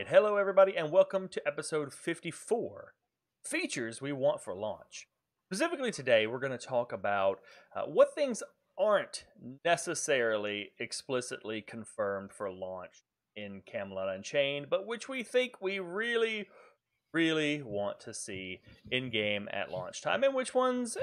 right, hello everybody, and welcome to episode 54, Features We Want for Launch. Specifically today, we're going to talk about what things aren't necessarily explicitly confirmed for launch in Camelot Unchained, but which we think we really want to see in-game at launch time, and which ones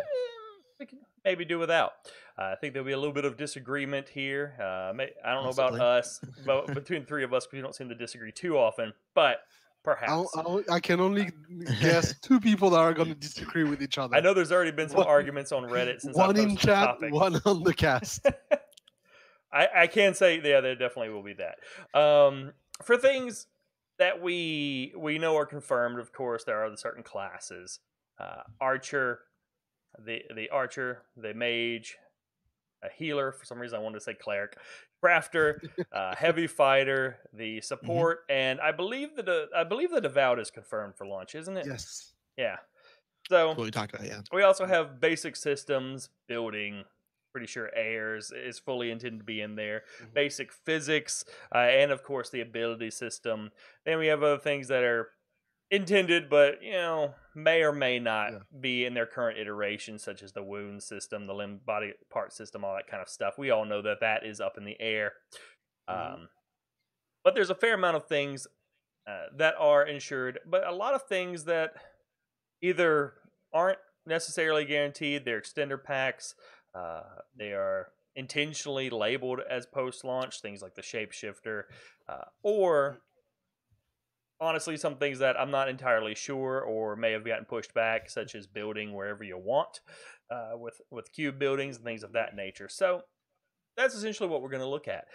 we can maybe do without. I think there'll be a little bit of disagreement here. I don't know about us, but between three of us, we don't seem to disagree too often, but perhaps. I can only guess two people that are going to disagree with each other. I know there's already been some arguments on Reddit since I one posted in chat, the topic. one on the cast. I can say, yeah, there definitely will be that. For things that we know are confirmed, of course, there are the certain classes. Archer, the archer, the mage, a healer. For some reason, I wanted to say cleric, crafter, heavy fighter, the support, and I believe the devout is confirmed for launch, isn't it? Yes. Yeah. So what we talked about, yeah. We also have basic systems, building. Pretty sure airs is fully intended to be in there. Basic physics, and of course the ability system. Then we have other things that are intended, but may or may not be in their current iteration, such as the wound system, the limb body part system, all that kind of stuff. We all know that is up in the air. But there's a fair amount of things that are ensured, but a lot of things that either aren't necessarily guaranteed. They're extender packs. They are intentionally labeled as post-launch, things like the shapeshifter, or honestly some things that I'm not entirely sure or may have gotten pushed back, such as building wherever you want, with cube buildings and things of that nature. So that's essentially what we're going to look at.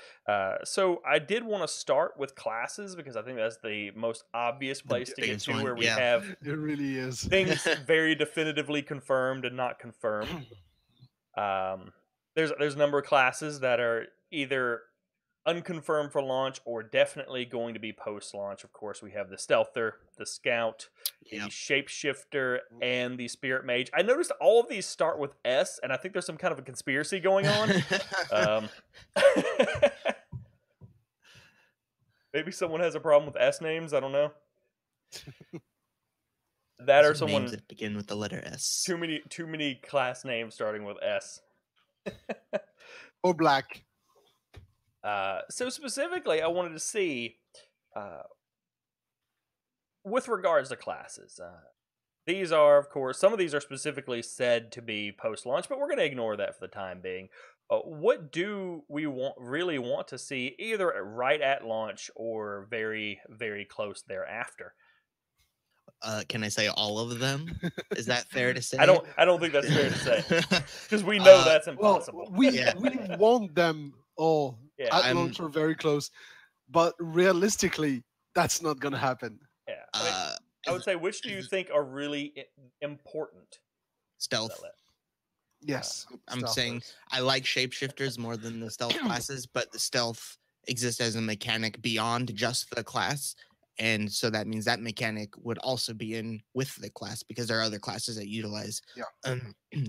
So I did want to start with classes because I think that's the most obvious place to get to, where we have it really is things very definitively confirmed and not confirmed. There's a number of classes that are either unconfirmed for launch or definitely going to be post-launch. Of course, we have the Stealther, the Scout, the Shapeshifter, and the Spirit Mage. I noticed all of these start with S, and I think there's some kind of a conspiracy going on. Maybe someone has a problem with S names. I don't know. That or someone names that begin with the letter S. Too many class names starting with S. Or black. So specifically, I wanted to see, with regards to classes, these are, of course, some of these are specifically said to be post-launch, but we're going to ignore that for the time being. What do we really want to see, either right at launch or very, very close thereafter? Can I say all of them? Is that fair to say? I don't think that's fair to say, because we know that's impossible. Well, we want them all at launch or very close, but realistically, that's not going to happen. Yeah, I would say, which do you think are really important? Stealth. Yes, I'm saying I like shapeshifters more than the stealth classes, but the stealth exists as a mechanic beyond just the class. And so that means that mechanic would also be in with the class, because there are other classes that utilize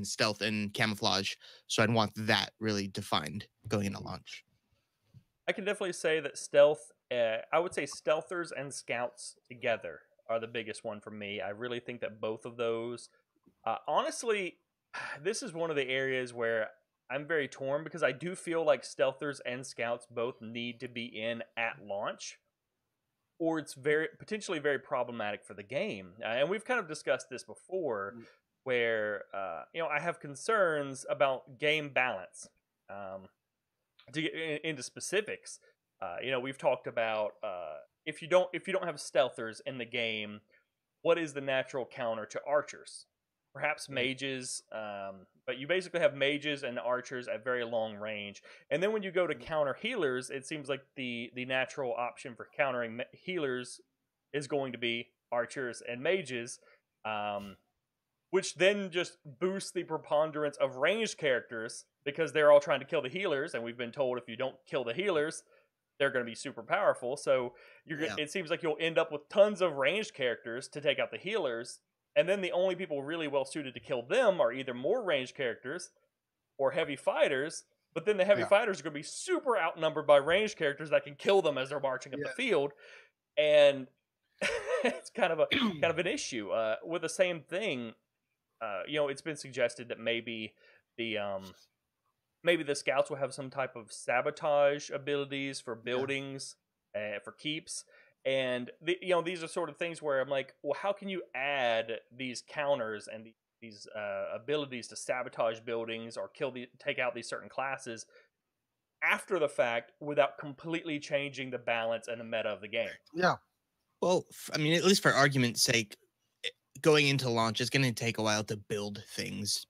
stealth and camouflage. So I'd want that really defined going into launch. I can definitely say that stealth, I would say stealthers and scouts together are the biggest one for me. I really think that both of those, honestly, this is one of the areas where I'm very torn, because I do feel like stealthers and scouts both need to be in at launch, or it's potentially very problematic for the game. And we've kind of discussed this before, where I have concerns about game balance. To get into specifics, we've talked about if you don't have stealthers in the game, what is the natural counter to archers? Perhaps mages, but you basically have mages and archers at very long range. And then when you go to counter healers, it seems like the natural option for countering healers is going to be archers and mages, which then just boosts the preponderance of ranged characters, because they're all trying to kill the healers, and we've been told if you don't kill the healers, they're going to be super powerful. So it seems like you'll end up with tons of ranged characters to take out the healers. And then the only people really well suited to kill them are either more ranged characters or heavy fighters. But then the heavy fighters are going to be super outnumbered by ranged characters that can kill them as they're marching up the field. and it's kind of an issue with the same thing. It's been suggested that maybe the scouts will have some type of sabotage abilities for buildings, for keeps, and these are sort of things where I'm like, well, how can you add these counters and these abilities to sabotage buildings or take out these certain classes after the fact without completely changing the balance and the meta of the game? Yeah. Well, I mean, at least for argument's sake, going into launch is going to take a while to build things.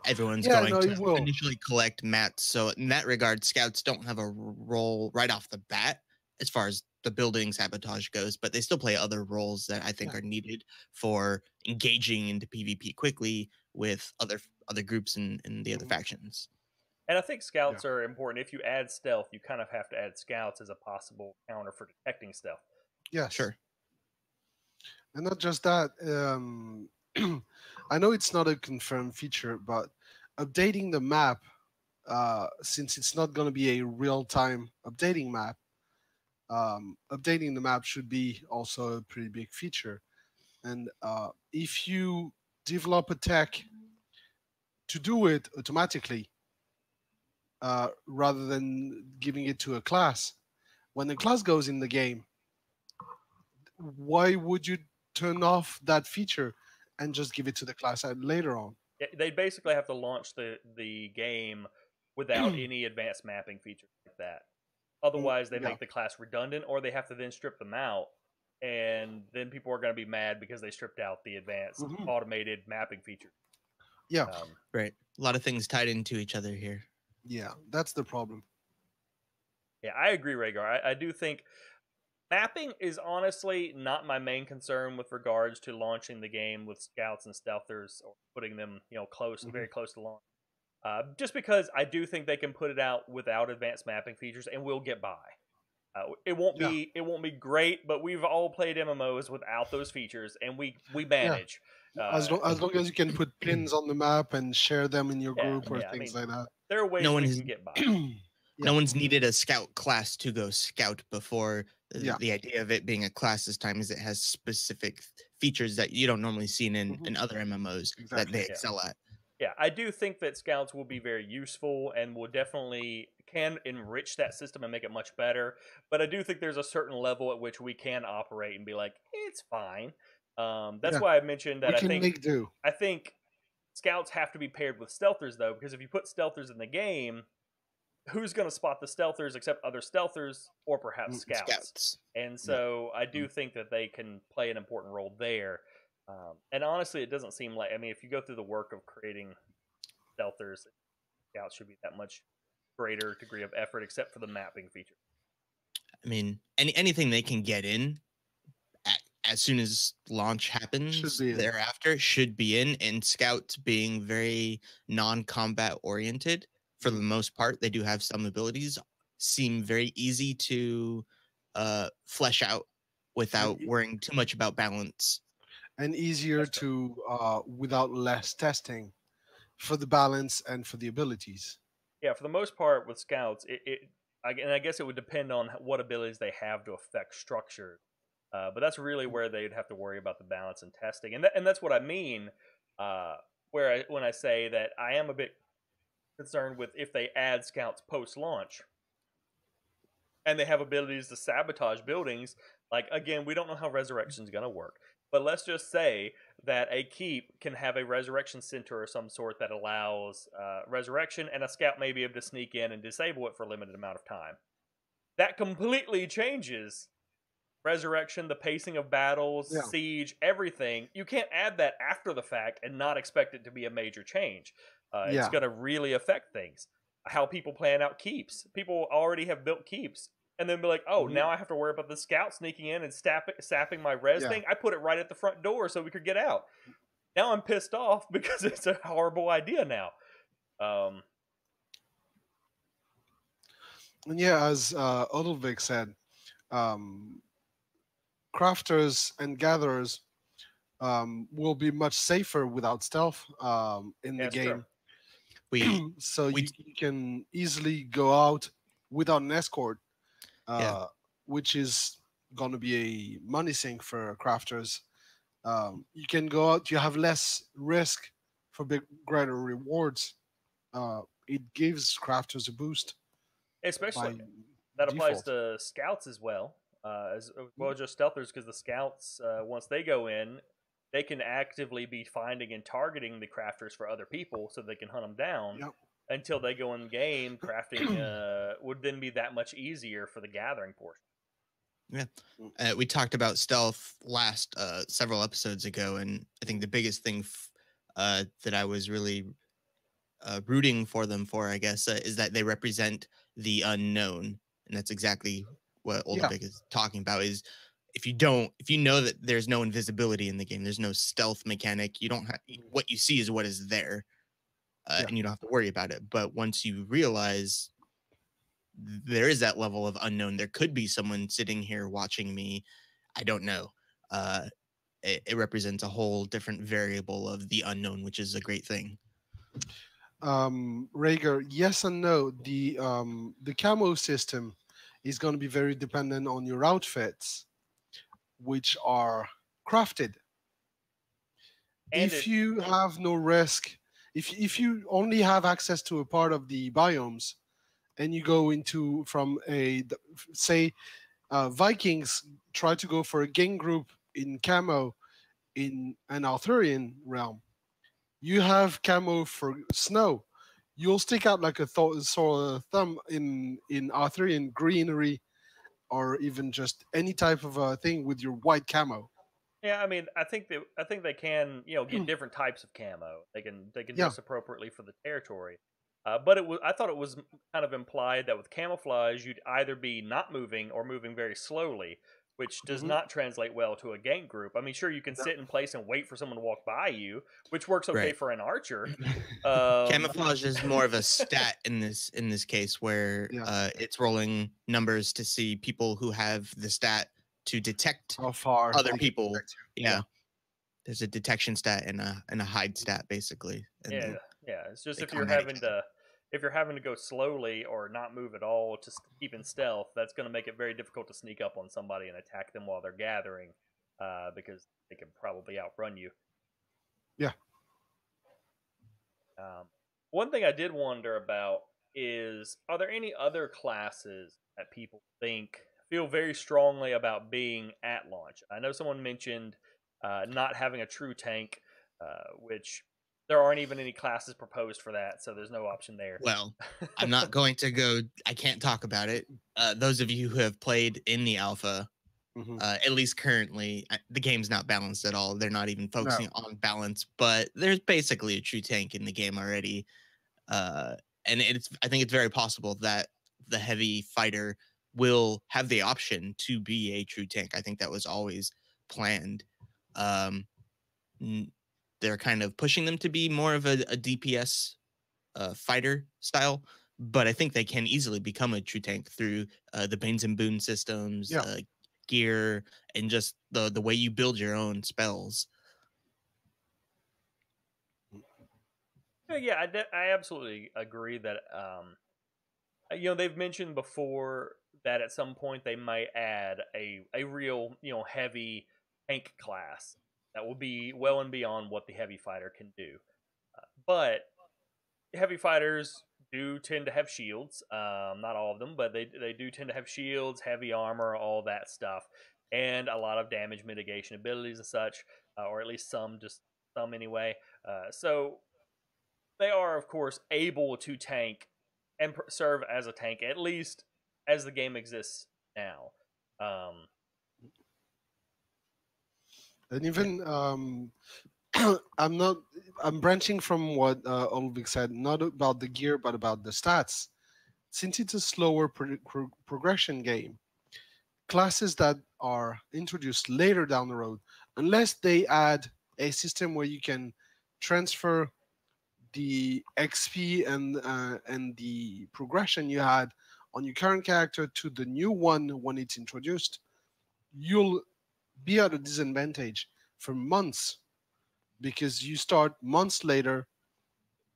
Everyone's going to initially collect mats. So in that regard, scouts don't have a role right off the bat as far as the building sabotage goes, but they still play other roles that I think are needed for engaging into PvP quickly with other groups and the other factions. And I think scouts are important. If you add stealth, you kind of have to add scouts as a possible counter for detecting stealth. Yeah, sure. And not just that, I know it's not a confirmed feature, but updating the map, since it's not going to be a real-time updating map, updating the map should be also a pretty big feature. And if you develop a tech to do it automatically, rather than giving it to a class, when the class goes in the game, why would you turn off that feature and just give it to the class later on? They basically have to launch the game without any advanced mapping features like that. Otherwise, they make the class redundant, or they have to then strip them out, and then people are going to be mad because they stripped out the advanced automated mapping feature. Yeah, right. A lot of things tied into each other here. Yeah, that's the problem. Yeah, I agree, Rhaegar. I do think mapping is honestly not my main concern with regards to launching the game with scouts and stealthers, or putting them, close, very close to launch. Just because I do think they can put it out without advanced mapping features, and we'll get by. It won't be great, but we've all played MMOs without those features, and we manage. As long as you can put pins on the map and share them in your group or things like that. There are ways we can get by. No one's needed a scout class to go scout before. The idea of it being a class this time is it has specific features that you don't normally see in other MMOs that they excel at. Yeah, I do think that scouts will be very useful and will definitely can enrich that system and make it much better. But I do think there's a certain level at which we can operate and be like, it's fine. That's why I mentioned that I think scouts have to be paired with stealthers, though, because if you put stealthers in the game, who's going to spot the stealthers except other stealthers or perhaps scouts? And so I do think that they can play an important role there. And honestly, it doesn't seem like, if you go through the work of creating stealthers, scouts should be that much greater degree of effort, except for the mapping feature. Anything they can get in as soon as launch happens thereafter should be in, and scouts being very non-combat oriented for the most part, they do have some abilities, seem very easy to flesh out without worrying too much about balance. And easier to, without less testing for the balance and for the abilities. Yeah, for the most part with scouts, I guess it would depend on what abilities they have to affect structure. But that's really where they'd have to worry about the balance and testing. And that's what I mean when I say that I am a bit concerned with if they add scouts post-launch and they have abilities to sabotage buildings. Like, again, we don't know how Resurrection is going to work. But let's just say that a keep can have a resurrection center or some sort that allows resurrection, and a scout may be able to sneak in and disable it for a limited amount of time. That completely changes resurrection, the pacing of battles, siege, everything. You can't add that after the fact and not expect it to be a major change. It's going to really affect things. How people plan out keeps. People already have built keeps. And then be like, oh, now I have to worry about the scout sneaking in and sapping my res thing. I put it right at the front door so we could get out. Now I'm pissed off because it's a horrible idea now. And as Odilvik said, crafters and gatherers will be much safer without stealth in the game. You can easily go out without an escort. Which is going to be a money sink for crafters. You can go out, you have less risk for greater rewards. It gives crafters a boost Especially by that applies default. to scouts as well as just stealthers, because the scouts, once they go in, they can actively be finding and targeting the crafters for other people, so they can hunt them down. Yep. Until they go in game, crafting would then be that much easier for the gathering portion. Yeah, we talked about stealth last several episodes ago, and I think the biggest thing that I was really rooting for them for, I guess, is that they represent the unknown, and that's exactly what Oldenburg is talking about. Is if you know that there's no invisibility in the game, there's no stealth mechanic. You don't have what you see is what is there, and you don't have to worry about it. But once you realize there is that level of unknown, there could be someone sitting here watching me. I don't know. It represents a whole different variable of the unknown, which is a great thing. Rhaegar, yes and no. The camo system is going to be very dependent on your outfits, which are crafted. And if you have no risk, if you only have access to a part of the biomes, and you go into from Vikings try to go for a gang group in camo in an Arthurian realm. You have camo for snow. You'll stick out like a sore thumb in Arthurian greenery, or even just any type of thing with your white camo. Yeah, I mean, I think they can, get different types of camo. They can dress appropriately for the territory. But I thought it was kind of implied that with camouflage, you'd either be not moving or moving very slowly, which does not translate well to a gang group. I mean, sure, you can sit in place and wait for someone to walk by you, which works okay for an archer. Camouflage is more of a stat in this case, where it's rolling numbers to see people who have the stat to detect how far other people. Yeah. There's a detection stat and a hide stat, basically. And it's just if you're having to go slowly or not move at all to keep in stealth, that's going to make it very difficult to sneak up on somebody and attack them while they're gathering, because they can probably outrun you. Yeah. One thing I did wonder about is, are there any other classes that people feel very strongly about being at launch? I know someone mentioned not having a true tank, which there aren't even any classes proposed for that, so there's no option there. Well, I'm not going to go. I can't talk about it. Those of you who have played in the alpha, at least currently, the game's not balanced at all. They're not even focusing on balance, but there's basically a true tank in the game already. And I think it's very possible that the heavy fighter will have the option to be a true tank. I think that was always planned. They're kind of pushing them to be more of a DPS fighter style, but I think they can easily become a true tank through the Banes and Boon systems, gear, and just the way you build your own spells. Yeah, I absolutely agree that they've mentioned before that at some point they might add a real heavy tank class that will be well and beyond what the heavy fighter can do. But heavy fighters do tend to have shields. Not all of them, but they do tend to have shields, heavy armor, all that stuff, and a lot of damage mitigation abilities and such, or at least some anyway. So they are, of course, able to tank and serve as a tank, at least as the game exists now. And even I'm branching from what Ulvik said, not about the gear, but about the stats. Since it's a slower progression game, classes that are introduced later down the road, unless they add a system where you can transfer the XP and the progression you had on your current character to the new one when it's introduced, you'll be at a disadvantage for months, because you start months later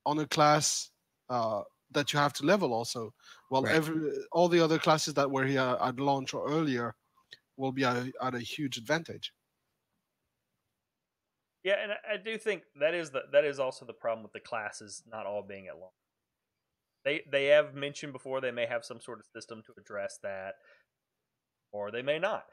on a class that you have to level also. Well, all the other classes that were here at launch or earlier will be at a huge advantage. Yeah, and I do think that is also the problem with the classes not all being at launch. They have mentioned before they may have some sort of system to address that, or they may not.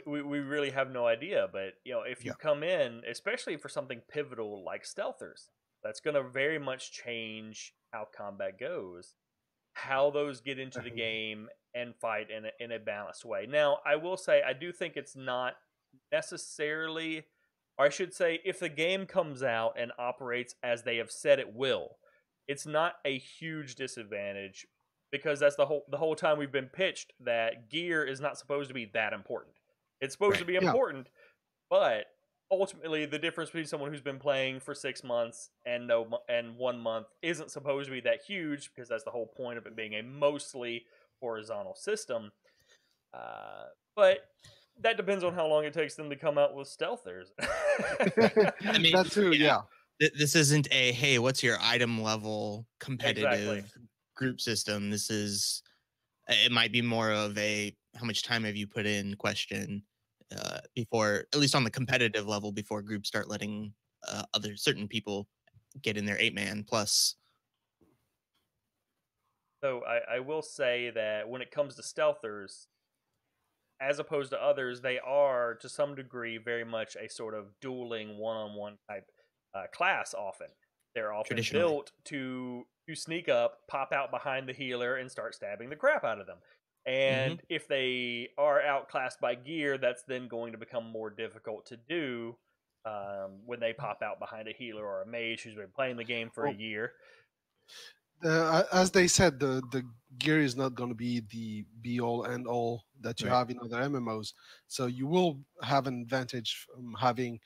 We really have no idea. But if you come in, especially for something pivotal like stealthers, that's going to very much change how combat goes, how those get into the game and fight in a balanced way. Now, I will say I do think it's not necessarily, or I should say, if the game comes out and operates as they have said it will, it's not a huge disadvantage, because that's the whole time we've been pitched that gear is not supposed to be that important. It's supposed to be important, but ultimately the difference between someone who's been playing for 6 months and 1 month isn't supposed to be that huge, because that's the whole point of it being a mostly horizontal system. But that depends on how long it takes them to come out with stealthers. I mean, that too, yeah. This isn't a, hey, what's your item level competitive group system. It might be more of a, how much time have you put in question before, at least on the competitive level, before groups start letting certain people get in their 8-man plus. So I will say that when it comes to stealthers, as opposed to others, they are to some degree very much a sort of dueling one-on-one type class. Often they're often built to sneak up, pop out behind the healer, and start stabbing the crap out of them. And if they are outclassed by gear, that's then going to become more difficult to do when they pop out behind a healer or a mage who's been playing the game for a year. As they said, the gear is not going to be the be-all, end-all that you have in other MMOs. So you will have an advantage from having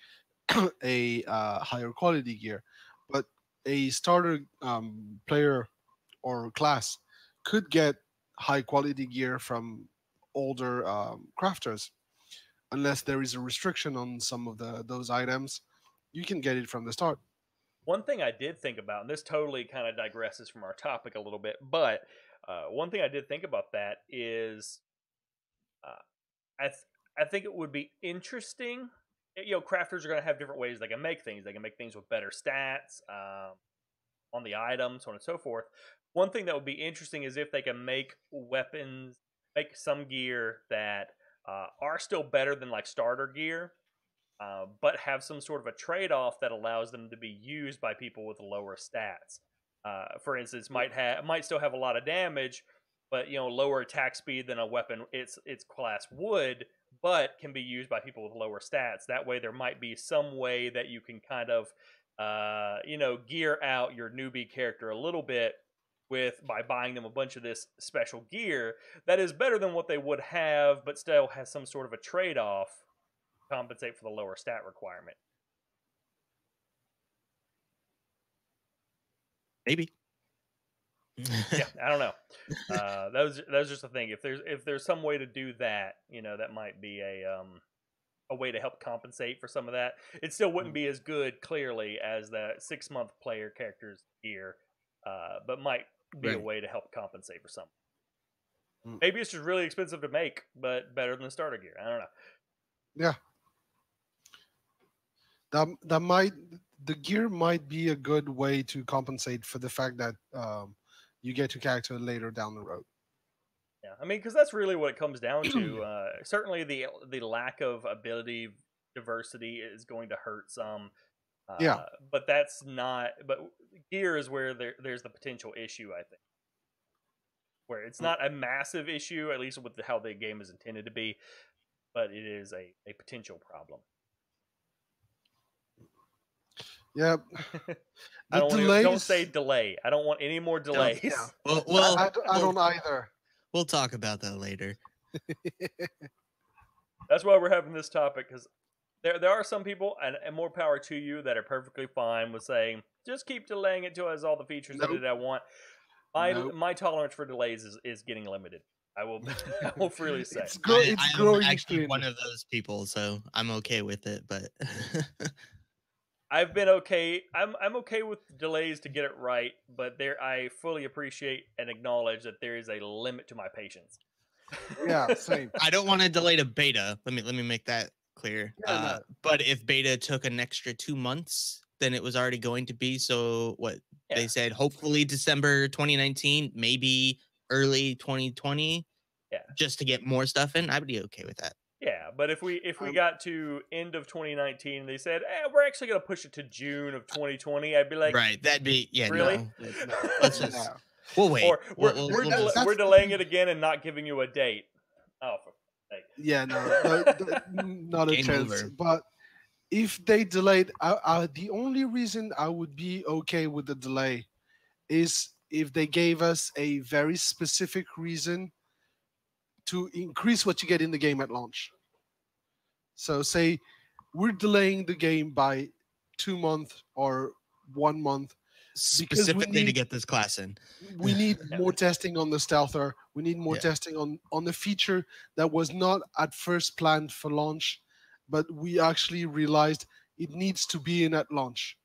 a higher quality gear. But a starter player or class could get high quality gear from older crafters. Unless there is a restriction on some of those items, you can get it from the start. One thing I did think about, and this totally kind of digresses from our topic a little bit, but one thing I did think about that is I think it would be interesting. Crafters are going to have different ways they can make things. They can make things with better stats on the items, so on and so forth. One thing that would be interesting is if they can make weapons, make some gear that are still better than like starter gear, but have some sort of a trade-off that allows them to be used by people with lower stats. For instance, might still have a lot of damage, but lower attack speed than a weapon its class would, but can be used by people with lower stats. That way, there might be some way that you can kind of gear out your newbie character a little bit by buying them a bunch of this special gear that is better than what they would have, but still has some sort of a trade-off to compensate for the lower stat requirement. Maybe. Yeah, I don't know. That was just a thing. If there's some way to do that, that might be a way to help compensate for some of that. It still wouldn't be as good, clearly, as the 6-month player character's gear, but might be a way to help compensate for some. Maybe it's just really expensive to make, but better than the starter gear. I don't know. Yeah. The gear might be a good way to compensate for the fact that you get your character later down the road. Yeah, I mean, because that's really what it comes down to. Certainly, the lack of ability diversity is going to hurt some. But that's not. But gear is where there's the potential issue, I think, where it's not a massive issue, at least with how the game is intended to be, but it is a potential problem. Yeah. Don't say delay. I don't want any more delays. Yeah. Well, I don't either. We'll talk about that later. That's why we're having this topic, because there are some people, and more power to you, that are perfectly fine with saying, just keep delaying it till it has all the features that I want. My tolerance for delays is getting limited. I will freely say. It's growing. I'm actually one of those people, so I'm okay with it, but I've been okay. I'm okay with delays to get it right, but I fully appreciate and acknowledge that there is a limit to my patience. Yeah, same. I don't want to delay to beta. Let me make that clear. Yeah, no. But if beta took an extra 2 months, then it was already going to be. So what they said, hopefully December 2019, maybe early 2020. Yeah. Just to get more stuff in, I would be okay with that. Yeah, but if we got to end of 2019 and they said, we're actually going to push it to June of 2020, I'd be like, right, that'd be really? No. Let's just we'll wait. Or we're delaying it the- again and not giving you a date. Oh, for sake. Yeah, no, not a Game chance. over. But if they delayed, the only reason I would be okay with the delay is if they gave us a very specific reason to increase what you get in the game at launch. So say we're delaying the game by 2 months or 1 month. Specifically to get this class in. We need more testing on the stealther. We need more testing on the feature that was not at first planned for launch, but we actually realized it needs to be in at launch.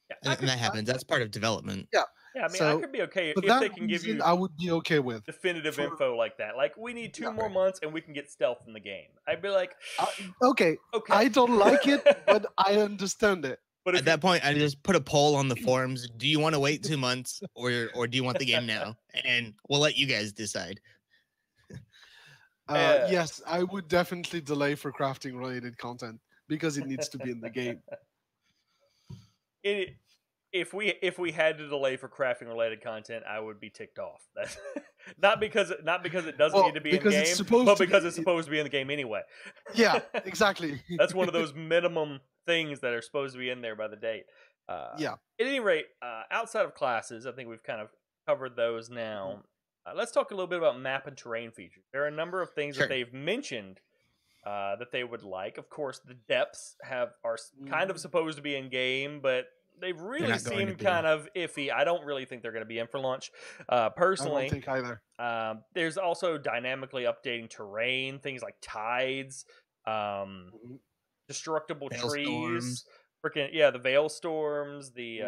Yeah, and that happens. That's part of development. Yeah. Yeah, I mean, I could be okay if they can give you. I would be okay with definitive info like that. Like, we need 2 more months and we can get stealth in the game. I'd be like, okay. I don't like it, but I understand it. But at that point, I just put a poll on the forums. Do you want to wait 2 months, or do you want the game now? And we'll let you guys decide. Yes, I would definitely delay for crafting related content because it needs to be in the game. If we had to delay for crafting related content, I would be ticked off. That's not because it doesn't need to be in game, but because it's supposed to be in the game anyway. Yeah, exactly. That's one of those minimum things that are supposed to be in there by the date. Yeah. At any rate, outside of classes, I think we've kind of covered those now. Let's talk a little bit about map and terrain features. There are a number of things that they've mentioned that they would like. Of course, the depths are kind of supposed to be in game, but they really seem kind of iffy. I don't really think they're going to be in for launch. Personally, I don't think either. There's also dynamically updating terrain, things like tides, destructible trees, the veil storms. We've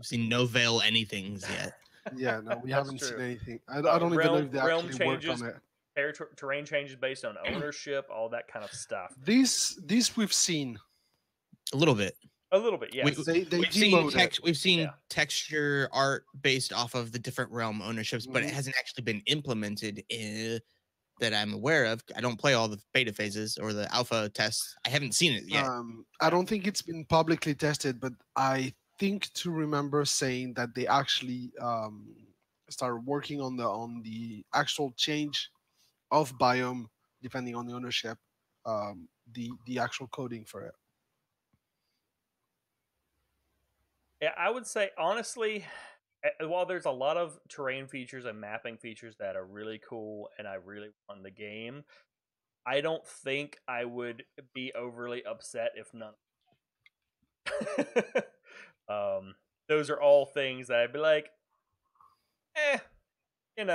seen no veil anythings yet. Yeah, no, we haven't seen anything. I don't even know if they actually worked on it. Terrain changes based on ownership, all that kind of stuff. These we've seen a little bit. A little bit, yes. We've seen texture art based off of the different realm ownerships, but it hasn't actually been implemented that I'm aware of. I don't play all the beta phases or the alpha tests. I haven't seen it yet. I don't think it's been publicly tested, but I think to remember saying that they actually started working on the actual change of biome depending on the ownership, the actual coding for it. Yeah, I would say, honestly, while there's a lot of terrain features and mapping features that are really cool and I really want the game, I don't think I would be overly upset if none. Those are all things that I'd be like, you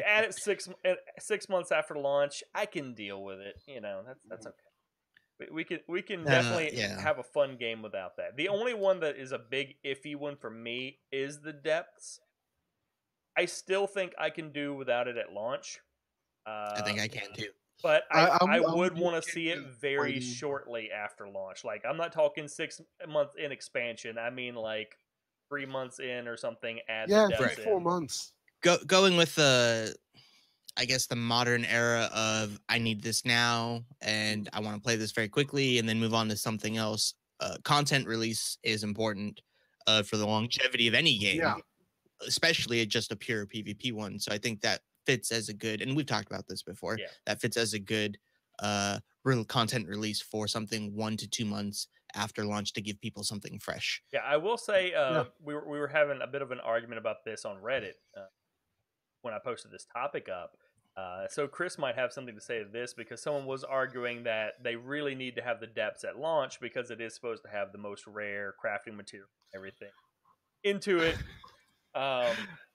add it 6 months after launch, I can deal with it. That's okay. We can definitely have a fun game without that. The only one that is a big iffy one for me is the depths. I still think I can do without it at launch. I think I can too. But I would want to see it very shortly after launch. Like, I'm not talking 6 months in expansion. I mean, like 3 months in or something. Add the depths in. 4 months. Going with I guess the modern era of I need this now and I want to play this very quickly and then move on to something else. Content release is important for the longevity of any game, especially just a pure PvP one. So I think that fits as a good, and we've talked about this before, that fits as a good real content release for something 1 to 2 months after launch to give people something fresh. Yeah, I will say we were having a bit of an argument about this on Reddit when I posted this topic up. So Kriss might have something to say to this because someone was arguing that they really need to have the depths at launch because it is supposed to have the most rare crafting material and everything into it.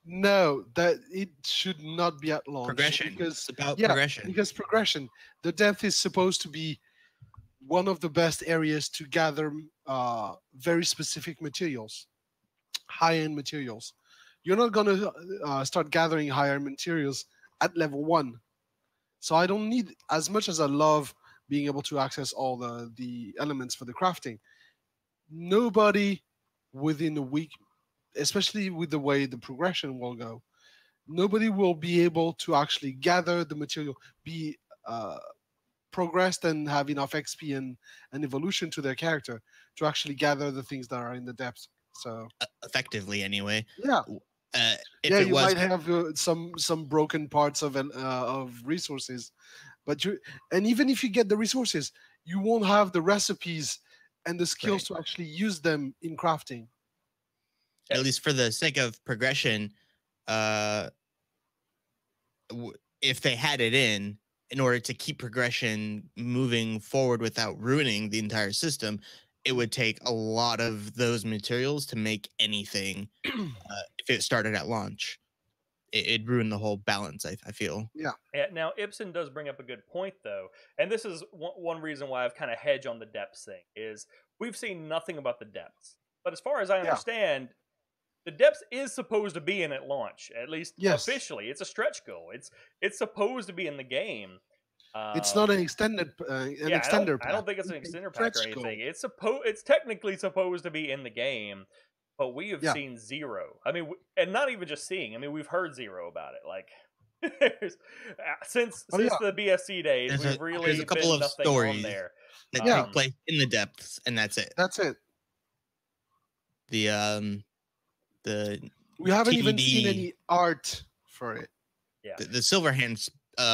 No, that it should not be at launch. Progression. Because, progression. Because progression. The depth is supposed to be one of the best areas to gather very specific materials, high-end materials. You're not going to start gathering higher materials at level 1 So I don't need, as much as I love being able to access all the elements for the crafting, nobody within a week, especially with the way the progression will go, nobody will be able to actually gather the material, be progressed and have enough XP and evolution to their character to actually gather the things that are in the depths. So Effectively, anyway. yeah, If yeah, it you was might have some broken parts of resources, but and even if you get the resources, you won't have the recipes and the skills to actually use them in crafting. At least for the sake of progression, if they had it in order to keep progression moving forward without ruining the entire system, it would take a lot of those materials to make anything. If it started at launch, it'd ruin the whole balance. I feel. Yeah. Now Ibsen does bring up a good point, though, and this is one reason why I've kind of hedged on the depths thing. Is we've seen nothing about the depths, but as far as I understand, the depths is supposed to be in at launch, at least officially. It's a stretch goal. It's supposed to be in the game. It's not an extended extender pack. I don't think it's an extender pack or anything. It's technically supposed to be in the game, but we have seen zero. I mean, and not even just seeing. I mean, we've heard zero about it. Like since the BSC days, we've really there's a couple of stories on there that take place in the depths, and that's it. That's it. The we haven't TDD, even seen any art for it. Yeah, the Silverhand's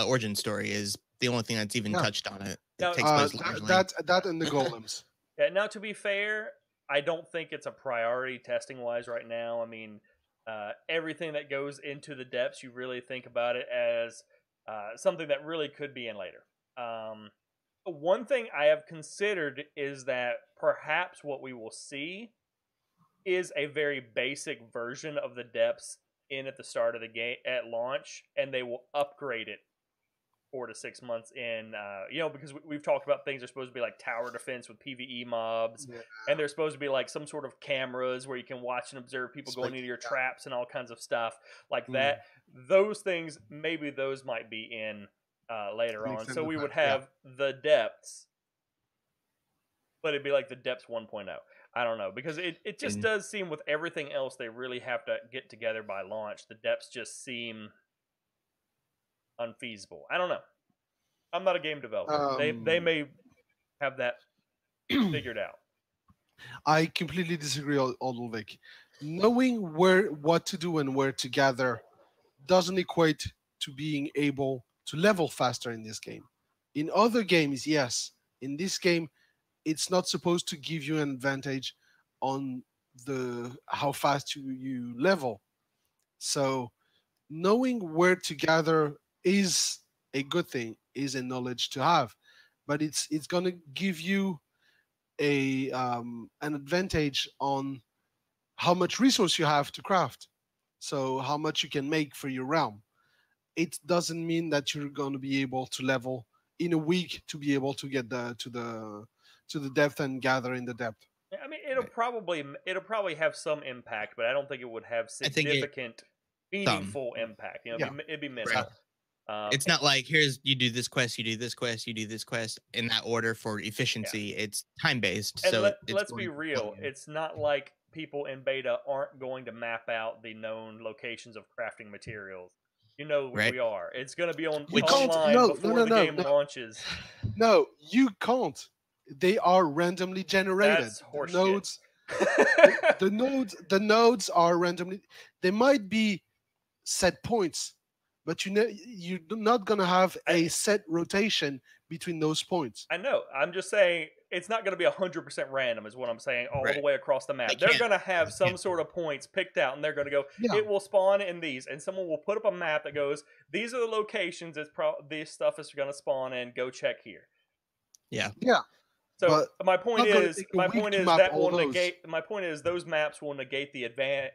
origin story is the only thing that's even touched on it. Now, takes place that and the golems. Yeah. Now, to be fair, I don't think it's a priority testing wise right now. I mean, everything that goes into the depths, you really think about it as something that really could be in later. One thing I have considered is that perhaps what we will see is a very basic version of the depths in at the start of the game at launch, and they will upgrade it 4 to 6 months in, because we've talked about things are supposed to be like tower defense with PvE mobs, and there's supposed to be like some sort of cameras where you can watch and observe people going into your traps and all kinds of stuff like that. Those things, maybe those might be in later on. So we would have the depths, but it'd be like the depths 1.0. I don't know, because it just does seem with everything else they really have to get together by launch. The depths just seem unfeasible. I don't know. I'm not a game developer. They may have that figured out. I completely disagree, Odulvik. Knowing what to do and where to gather doesn't equate to being able to level faster in this game. In other games, yes. In this game, it's not supposed to give you an advantage on how fast you level. So knowing where to gather is a good thing, is a knowledge to have, but it's going to give you an advantage on how much resource you have to craft, so how much you can make for your realm. It doesn't mean that you're going to be able to level in a week to be able to get to the depth and gather in the depth. I mean, it'll probably have some impact, but I don't think it would have significant, meaningful impact. It'd be minimal. It's not like you do this quest, you do this quest, you do this quest in that order for efficiency. It's time based. So let's be real. It's not like people in beta aren't going to map out the known locations of crafting materials. We are. It's going to be online before the game launches. No, you can't. They are randomly generated. That's horseshit. The nodes are randomly. They might be set points, but you're not gonna have a set rotation between those points. I know. I'm just saying it's not going to be 100% random, is what I'm saying, all the way across the map. They're going to have some sort of points picked out, and they're going to go, it will spawn in these, and someone will put up a map that goes, these are the locations this stuff is going to spawn in. Go check here. Yeah. So my point is those maps will negate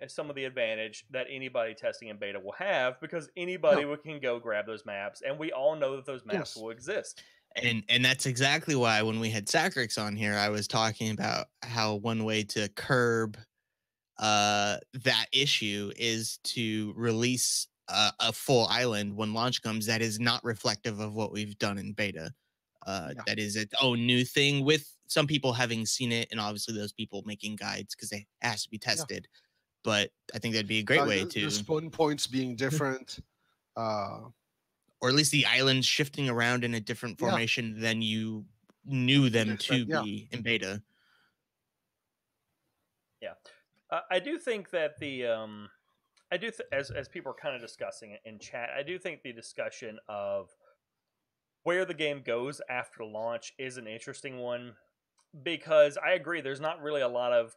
some of the advantage that anybody testing in beta will have, because anybody can go grab those maps, and we all know that those maps will exist. And that's exactly why when we had Sacrix on here, I was talking about how one way to curb that issue is to release a full island when launch comes, that is not reflective of what we've done in beta. That is its own new thing, with some people having seen it, and obviously those people making guides because it has to be tested. But I think that'd be a great way to the spawn points being different, or at least the islands shifting around in a different formation than you knew them to be in beta. Yeah, I do think that the as people are kind of discussing it in chat, I do think the discussion of where the game goes after launch is an interesting one, because I agree there's not really a lot of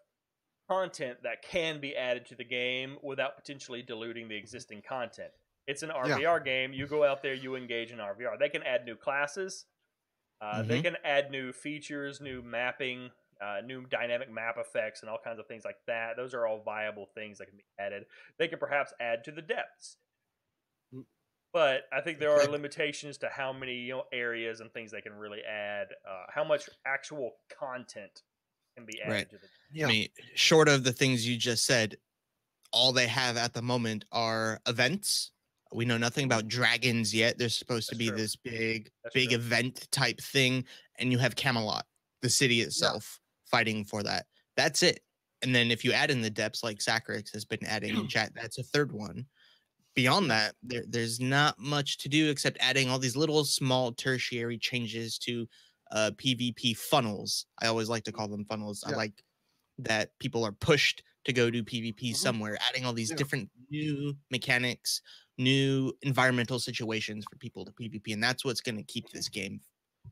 content that can be added to the game without potentially diluting the existing content. It's an RVR game. You go out there, you engage in RVR. They can add new classes. They can add new features, new mapping, new dynamic map effects, and all kinds of things like that. Those are all viable things that can be added. They can perhaps add to the depths. But I think there are limitations to how many areas and things they can really add, how much actual content can be added to the. I mean, short of the things you just said, all they have at the moment are events. We know nothing about dragons yet. There's supposed to be this big event type thing, and you have Camelot, the city itself, fighting for that. That's it. And then if you add in the depths, like Sacrix has been adding in chat, that's a third one. Beyond that, there's not much to do except adding all these little small tertiary changes to PvP funnels. I always like to call them funnels. I like that people are pushed to go do PvP somewhere, adding all these different new mechanics, new environmental situations for people to PvP, and that's what's going to keep this game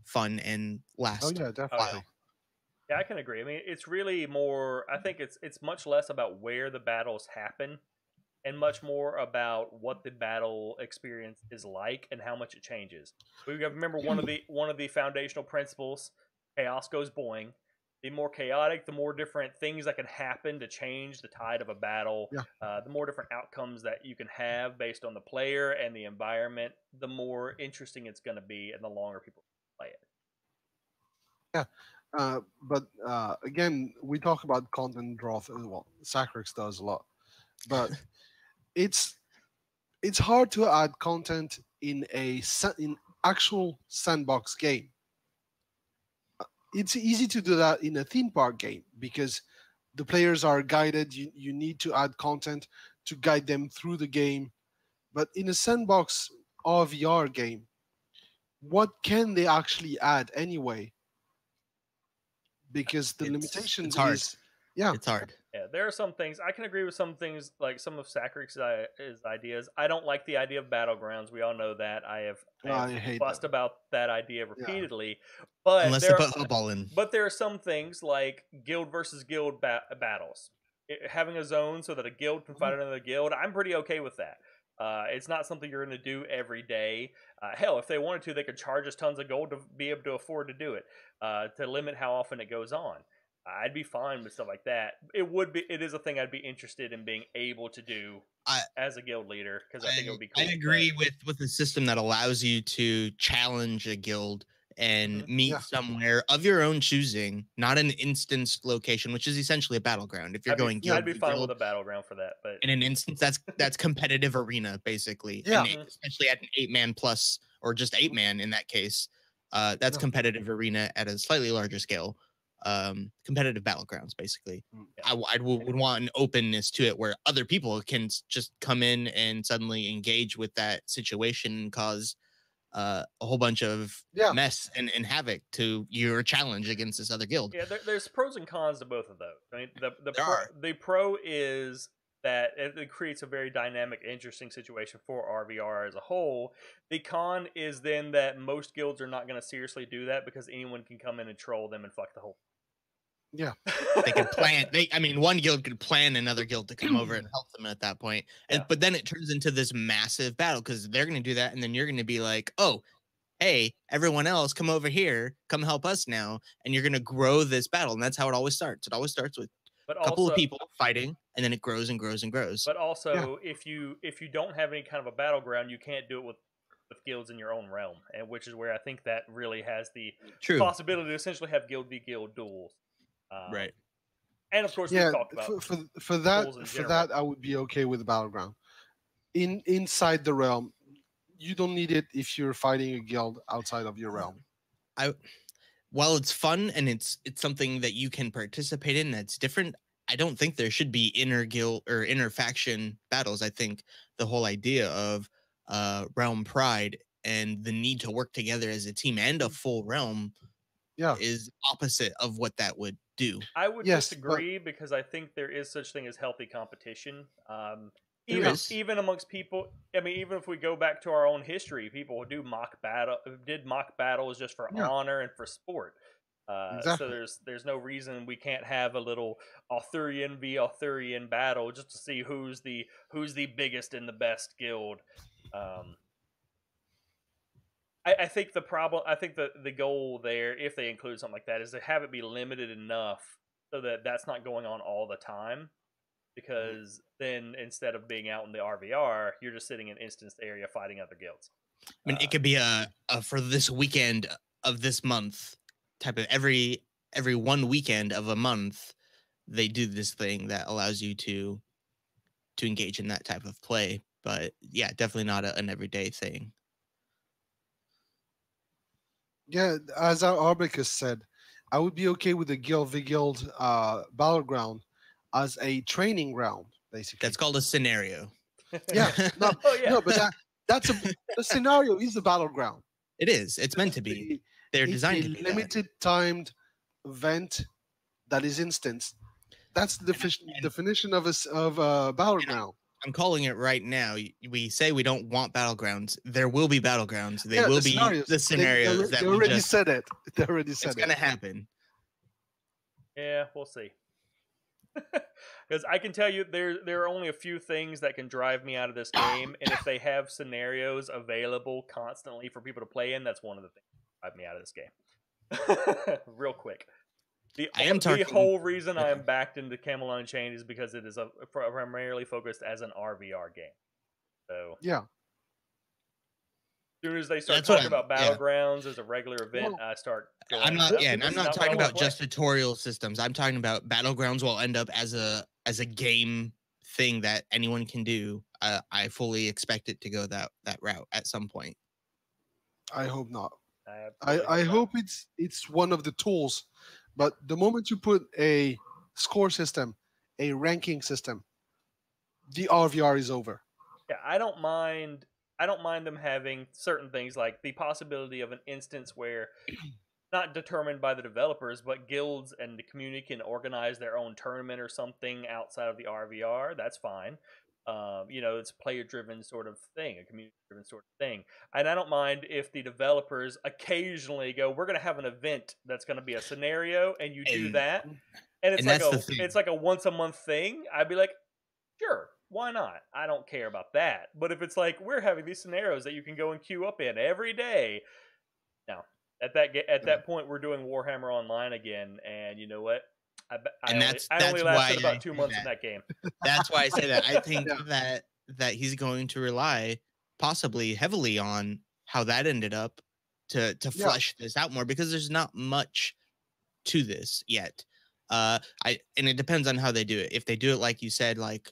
fun and last. Oh yeah, definitely. Yeah, I can agree. I mean, it's really more. I think it's much less about where the battles happen, and much more about what the battle experience is like and how much it changes. We remember one of the foundational principles: chaos goes boing. The more chaotic, the more different things that can happen to change the tide of a battle. The more different outcomes that you can have based on the player and the environment, the more interesting it's going to be, and the longer people play it. Yeah, but again, we talk about content drought as well. Sacrix does a lot, but it's hard to add content in in actual sandbox game. It's easy to do that in a theme park game because the players are guided. You need to add content to guide them through the game. But in a sandbox RVR game, what can they actually add anyway? Because the limitations is it's hard. Yeah, there are some things I can agree with. Some things like some of Sacrix's ideas. I don't like the idea of battlegrounds. We all know that. I have fussed about that idea repeatedly. But unless they put football in. But there are some things like guild versus guild battles. Having a zone so that a guild can fight another guild, I'm pretty okay with that. It's not something you're going to do every day. Hell, if they wanted to, they could charge us tons of gold to be able to afford to do it, to limit how often it goes on. I'd be fine with stuff like that. It is a thing I'd be interested in being able to do as a guild leader, because I think it would be cool. I agree with a system that allows you to challenge a guild and meet somewhere of your own choosing, not an instanced location, which is essentially a battleground. If you're going guild, I'd be fine with a battleground for that. But in an instance, that's competitive arena basically. Especially at an 8-man plus, or just 8-man in that case. That's competitive arena at a slightly larger scale. Competitive battlegrounds basally. I would want an openness to it where other people can just come in and suddenly engage with that situation and cause a whole bunch of mess and havoc to your challenge against this other guild. Yeah, there's pros and cons to both of those. I mean, the pro is that it creates a very dynamic, interesting situation for RVR as a whole. The con is then that most guilds are not going to seriously do that because anyone can come in and troll them and fuck the whole. Yeah, they could plan. One guild could plan another guild to come over and help them at that point. But then it turns into this massive battle because they're going to do that, and then you're going to be like, "Oh, hey, everyone else, come over here, come help us now," and you're going to grow this battle, and that's how it always starts. It always starts with a couple of people fighting, and then it grows and grows and grows. But also, if you don't have any kind of a battleground, you can't do it with guilds in your own realm, and which is where I think that really has the possibility to essentially have guild v guild duels. Right, and of course, we talked about for that I would be okay with the battleground. inside the realm. You don't need it if you're fighting a guild outside of your realm. While it's fun and it's something that you can participate in that's different, I don't think there should be inner guild or inner faction battles. I think the whole idea of realm pride and the need to work together as a team and a full realm is opposite of what that would do. I would disagree because I think there is such thing as healthy competition. Even amongst people, I mean, even if we go back to our own history, people did mock battles just for honor and for sport. Exactly. So there's no reason we can't have a little Arthurian v Arthurian battle just to see who's the biggest and the best guild. I think the goal there, if they include something like that, is to have it be limited enough so that that's not going on all the time. Because then instead of being out in the RVR, you're just sitting in instanced area fighting other guilds. I mean, it could be a for this weekend of this month type of every 1 weekend of a month, they do this thing that allows you to engage in that type of play. But yeah, definitely not an everyday thing. Yeah, as our Arbicus said, I would be okay with the guild v guild battleground as a training ground, basically. That's called a scenario. Yeah, no, but that's the scenario is a battleground. It is. It's meant to be. They're designed to be limited timed event that is instanced. That's the definition of a battleground. I'm calling it right now. We say we don't want battlegrounds. There will be battlegrounds. They will be the scenarios that they already said it. They already said it's going to happen. Yeah, we'll see. Because I can tell you there are only a few things that can drive me out of this game, and if they have scenarios available constantly for people to play in, that's one of the things that drive me out of this game. Real quick. The whole reason I am backed into Camelot Unchained is because it is primarily focused as an RVR game. So yeah. As soon as they start talking about battlegrounds as a regular event, I start going. I'm not talking about just tutorial systems. I'm talking about battlegrounds will end up as a game thing that anyone can do. I fully expect it to go that route at some point. I hope not. I hope it's one of the tools, but the moment you put a score system, a ranking system, the RVR is over. Yeah, I don't mind them having certain things like the possibility of an instance where, not determined by the developers, but guilds and the community can organize their own tournament or something outside of the RVR. That's fine. It's a player-driven sort of thing, a community-driven sort of thing. And I don't mind if the developers occasionally go, we're going to have an event that's going to be a scenario, and you do that. And it's like a once-a-month thing. I'd be like, sure. Why not? I don't care about that. But if it's like we're having these scenarios that you can go and queue up in every day, now at that point we're doing Warhammer Online again, and you know what? I only lasted about 2 months in that game. That's why I say that. I think that he's going to rely possibly heavily on how that ended up to flesh this out more, because there's not much to this yet. And it depends on how they do it. If they do it like you said, like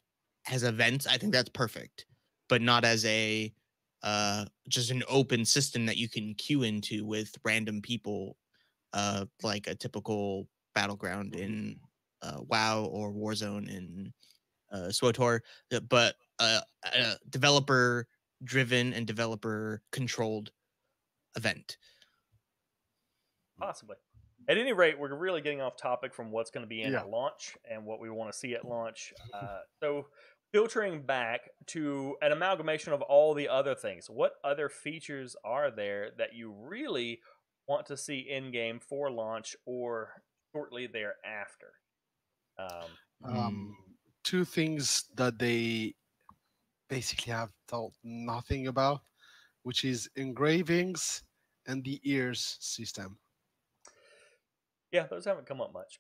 as events, I think that's perfect, but not as a just an open system that you can queue into with random people, like a typical battleground in WoW or Warzone in SWTOR, but a developer-driven and developer-controlled event. Possibly. At any rate, we're really getting off topic from what's going to be in at launch and what we want to see at launch. So filtering back to an amalgamation of all the other things, what other features are there that you really want to see in-game for launch or shortly thereafter? Two things that they basically have thought nothing about, which is engravings and the ears system. Yeah, those haven't come up much.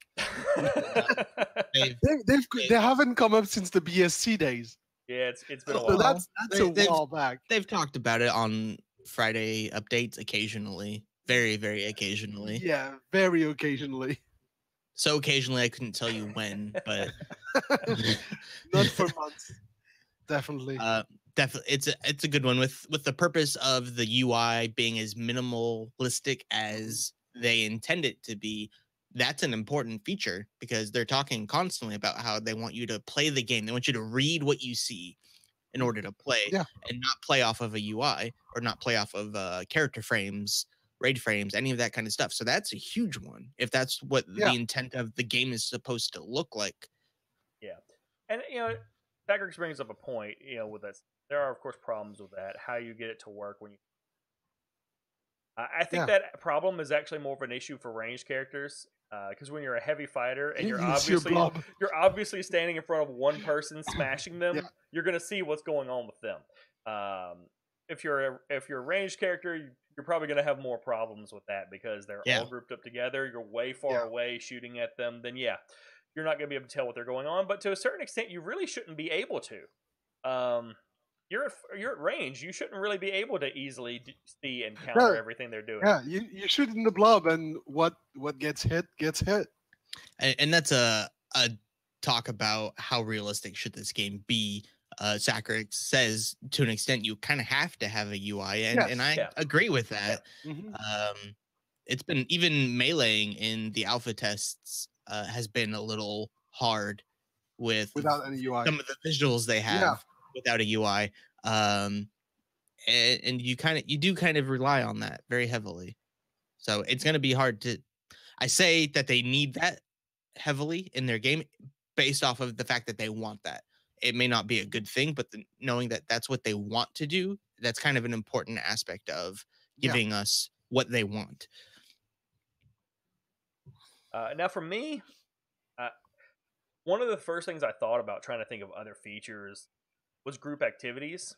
They haven't come up since the BSC days. Yeah, it's been a while. That's a while back. They've talked about it on Friday updates occasionally. Very, very occasionally. Yeah, very occasionally. So occasionally I couldn't tell you when, but not for months. Definitely. Definitely, it's a good one with the purpose of the UI being as minimalistic as they intend it to be. That's an important feature because they're talking constantly about how they want you to play the game. They want you to read what you see in order to play, Yeah. and not play off of a UI or not play off of character frames, raid frames, any of that kind of stuff. So that's a huge one. If that's what Yeah. the intent of the game is supposed to look like. Yeah, and Patrick brings up a point. With this, there are of course problems with that. How you get it to work when you. I think Yeah. that problem is actually more of an issue for ranged characters. Because when you're a heavy fighter and you're You see a blob. standing in front of one person smashing them, Yeah. you're gonna see what's going on with them. If you're a ranged character, you're probably gonna have more problems with that because they're Yeah. all grouped up together. You're way far Yeah. away shooting at them. Then you're not gonna be able to tell what they're going on. But to a certain extent, you really shouldn't be able to. You're at range. You shouldn't really be able to easily see and counter everything they're doing. Yeah, you shoot in the blob, and what gets hit gets hit. And that's a talk about how realistic should this game be. Sakrix says to an extent you kind of have to have a UI, and I agree with that. Yeah. Mm-hmm. It's been even meleeing in the alpha tests has been a little hard Without any UI. Some of the visuals they have without a UI, and you do kind of rely on that very heavily. So it's going to be hard to. I say that they need that heavily in their game based off of the fact that they want that. It may not be a good thing, but knowing that that's what they want to do, that's kind of an important aspect of giving us what they want. Now, for me, one of the first things I thought about trying to think of other features was group activities.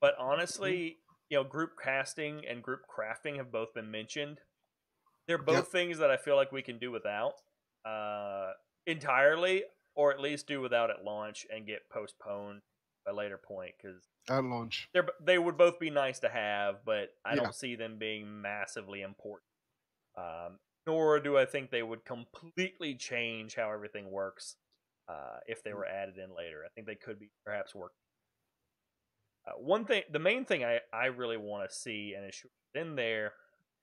But honestly, group casting and group crafting have both been mentioned. They're both things that I feel like we can do without entirely, or at least do without at launch and get postponed at a later point. Because at launch, they would both be nice to have, but I don't see them being massively important. Nor do I think they would completely change how everything works if they were added in later. I think they could be perhaps work. The main thing I really want to see and is in there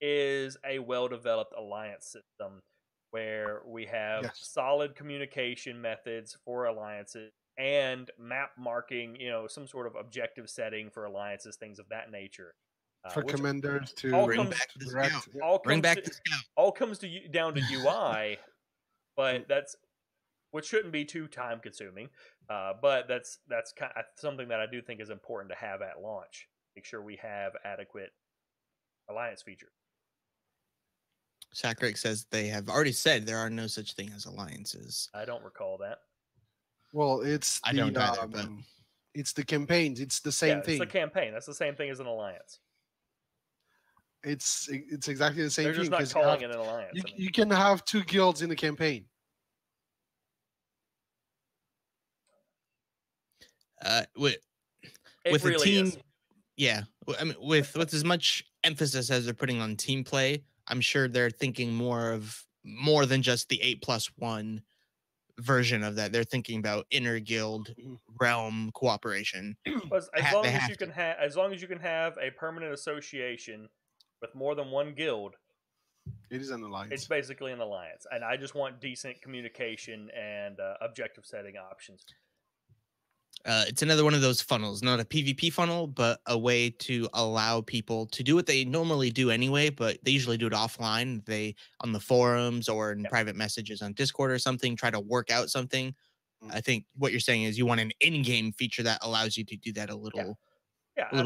is a well-developed alliance system where we have solid communication methods for alliances and map marking, some sort of objective setting for alliances, things of that nature. For commanders to bring back the scout. All comes down to UI, but which shouldn't be too time consuming. But that's kind of something that I do think is important to have at launch. Make sure we have adequate alliance features. Sakrix says they have already said there are no such thing as alliances. I don't recall that. Well, I don't either, but it's the campaigns. It's the same thing. It's the campaign. That's the same thing as an alliance. It's exactly the same thing. They're just not calling it an alliance. You can have 2 guilds in a campaign. With really a team, I mean, with as much emphasis as they're putting on team play, I'm sure they're thinking more than just the 8+1 version of that. They're thinking about inter guild realm cooperation. As long as you can have a permanent association with more than one guild, it is an alliance. It's basically an alliance, and I just want decent communication and objective setting options. It's another one of those funnels, not a PvP funnel, but a way to allow people to do what they normally do anyway, but they usually do it offline. They, on the forums or in private messages on Discord or something, try to work out something. I think what you're saying is you want an in-game feature that allows you to do that a little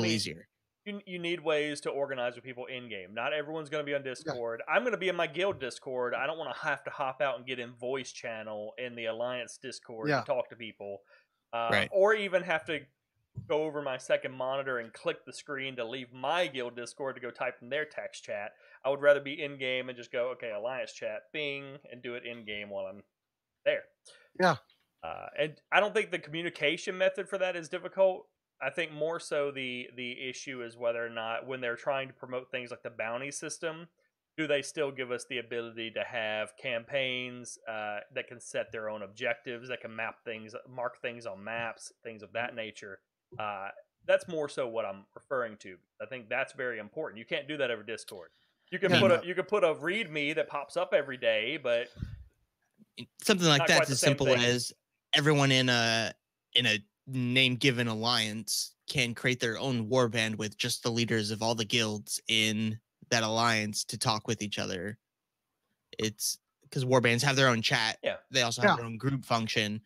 easier. You need ways to organize with people in-game. Not everyone's going to be on Discord. I'm going to be in my guild Discord. I don't want to have to hop out and get in voice channel in the Alliance Discord to talk to people. Or even have to go over my second monitor and click the screen to leave my guild Discord to go type in their text chat. I would rather be in-game and just go, okay, Alliance chat, bing, and do it in-game while I'm there. Yeah. And I don't think the communication method for that is difficult. I think more so the issue is whether or not when they're trying to promote things like the bounty system, do they still give us the ability to have campaigns that can set their own objectives, that can mark things on maps, things of that nature? that's more so what I'm referring to. I think that's very important. You can't do that over Discord. You can Yeah, put a README that pops up every day, but Something like not quite that's the as same simple thing. as everyone in a name given alliance can create their own warband with just the leaders of all the guilds in that alliance to talk with each other. It's because warbands have their own chat. Yeah. They also have their own group function,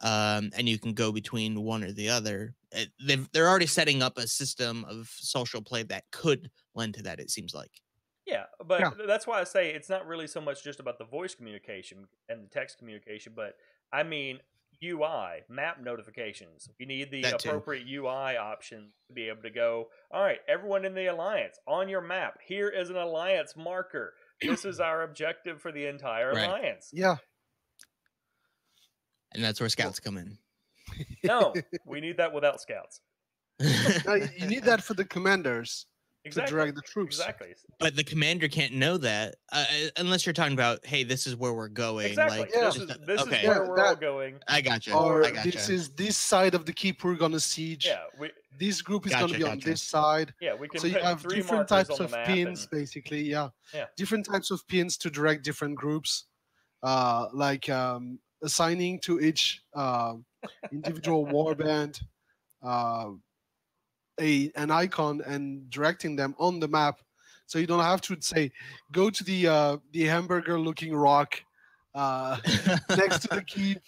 and you can go between one or the other. They're already setting up a system of social play that could lend to that. It seems like. Yeah, but Yeah. that's why I say it's not really so much just about the voice communication and the text communication, but I mean UI, map notifications. We need the That too. appropriate UI option to be able to go, all right, everyone in the alliance, on your map, here is an alliance marker. This is our objective for the entire Right. alliance. Yeah. And that's where scouts come in. No, we need that without scouts. No, you need that for the commanders Exactly. to direct the troops. Exactly. But the commander can't know that unless you're talking about, hey, this is where we're going. Exactly. Like, Yeah. This is okay. where we're all going. I got you. Or I got this you. is this side of the keep we're gonna siege. Yeah, This group is Gotcha, gonna be on gotcha. this side. yeah, we can So you put have 3 different markers types on of the map pins, and- basically. Yeah. Yeah. Different types of pins to direct different groups. Like assigning to each individual warband an icon and directing them on the map, so you don't have to say go to the hamburger looking rock next to the keep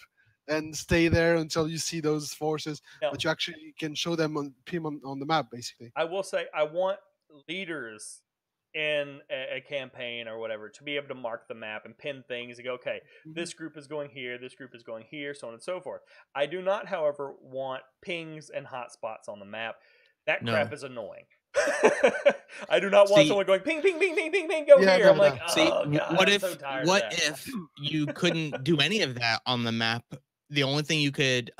and stay there until you see those forces. Now, But you actually can show them on on the map, basically. I will say I want leaders in a campaign or whatever to be able to mark the map and pin things and go, okay, this group is going here, this group is going here, so on and so forth. I do not, however, want pings and hotspots on the map. That No. crap is annoying. I do not want See- someone going ping, ping, ping, ping, ping, ping, go Yeah, here. no, I'm like, no. oh, See, God, what I'm if so tired what of that. if you couldn't do any of that on the map? The only thing you could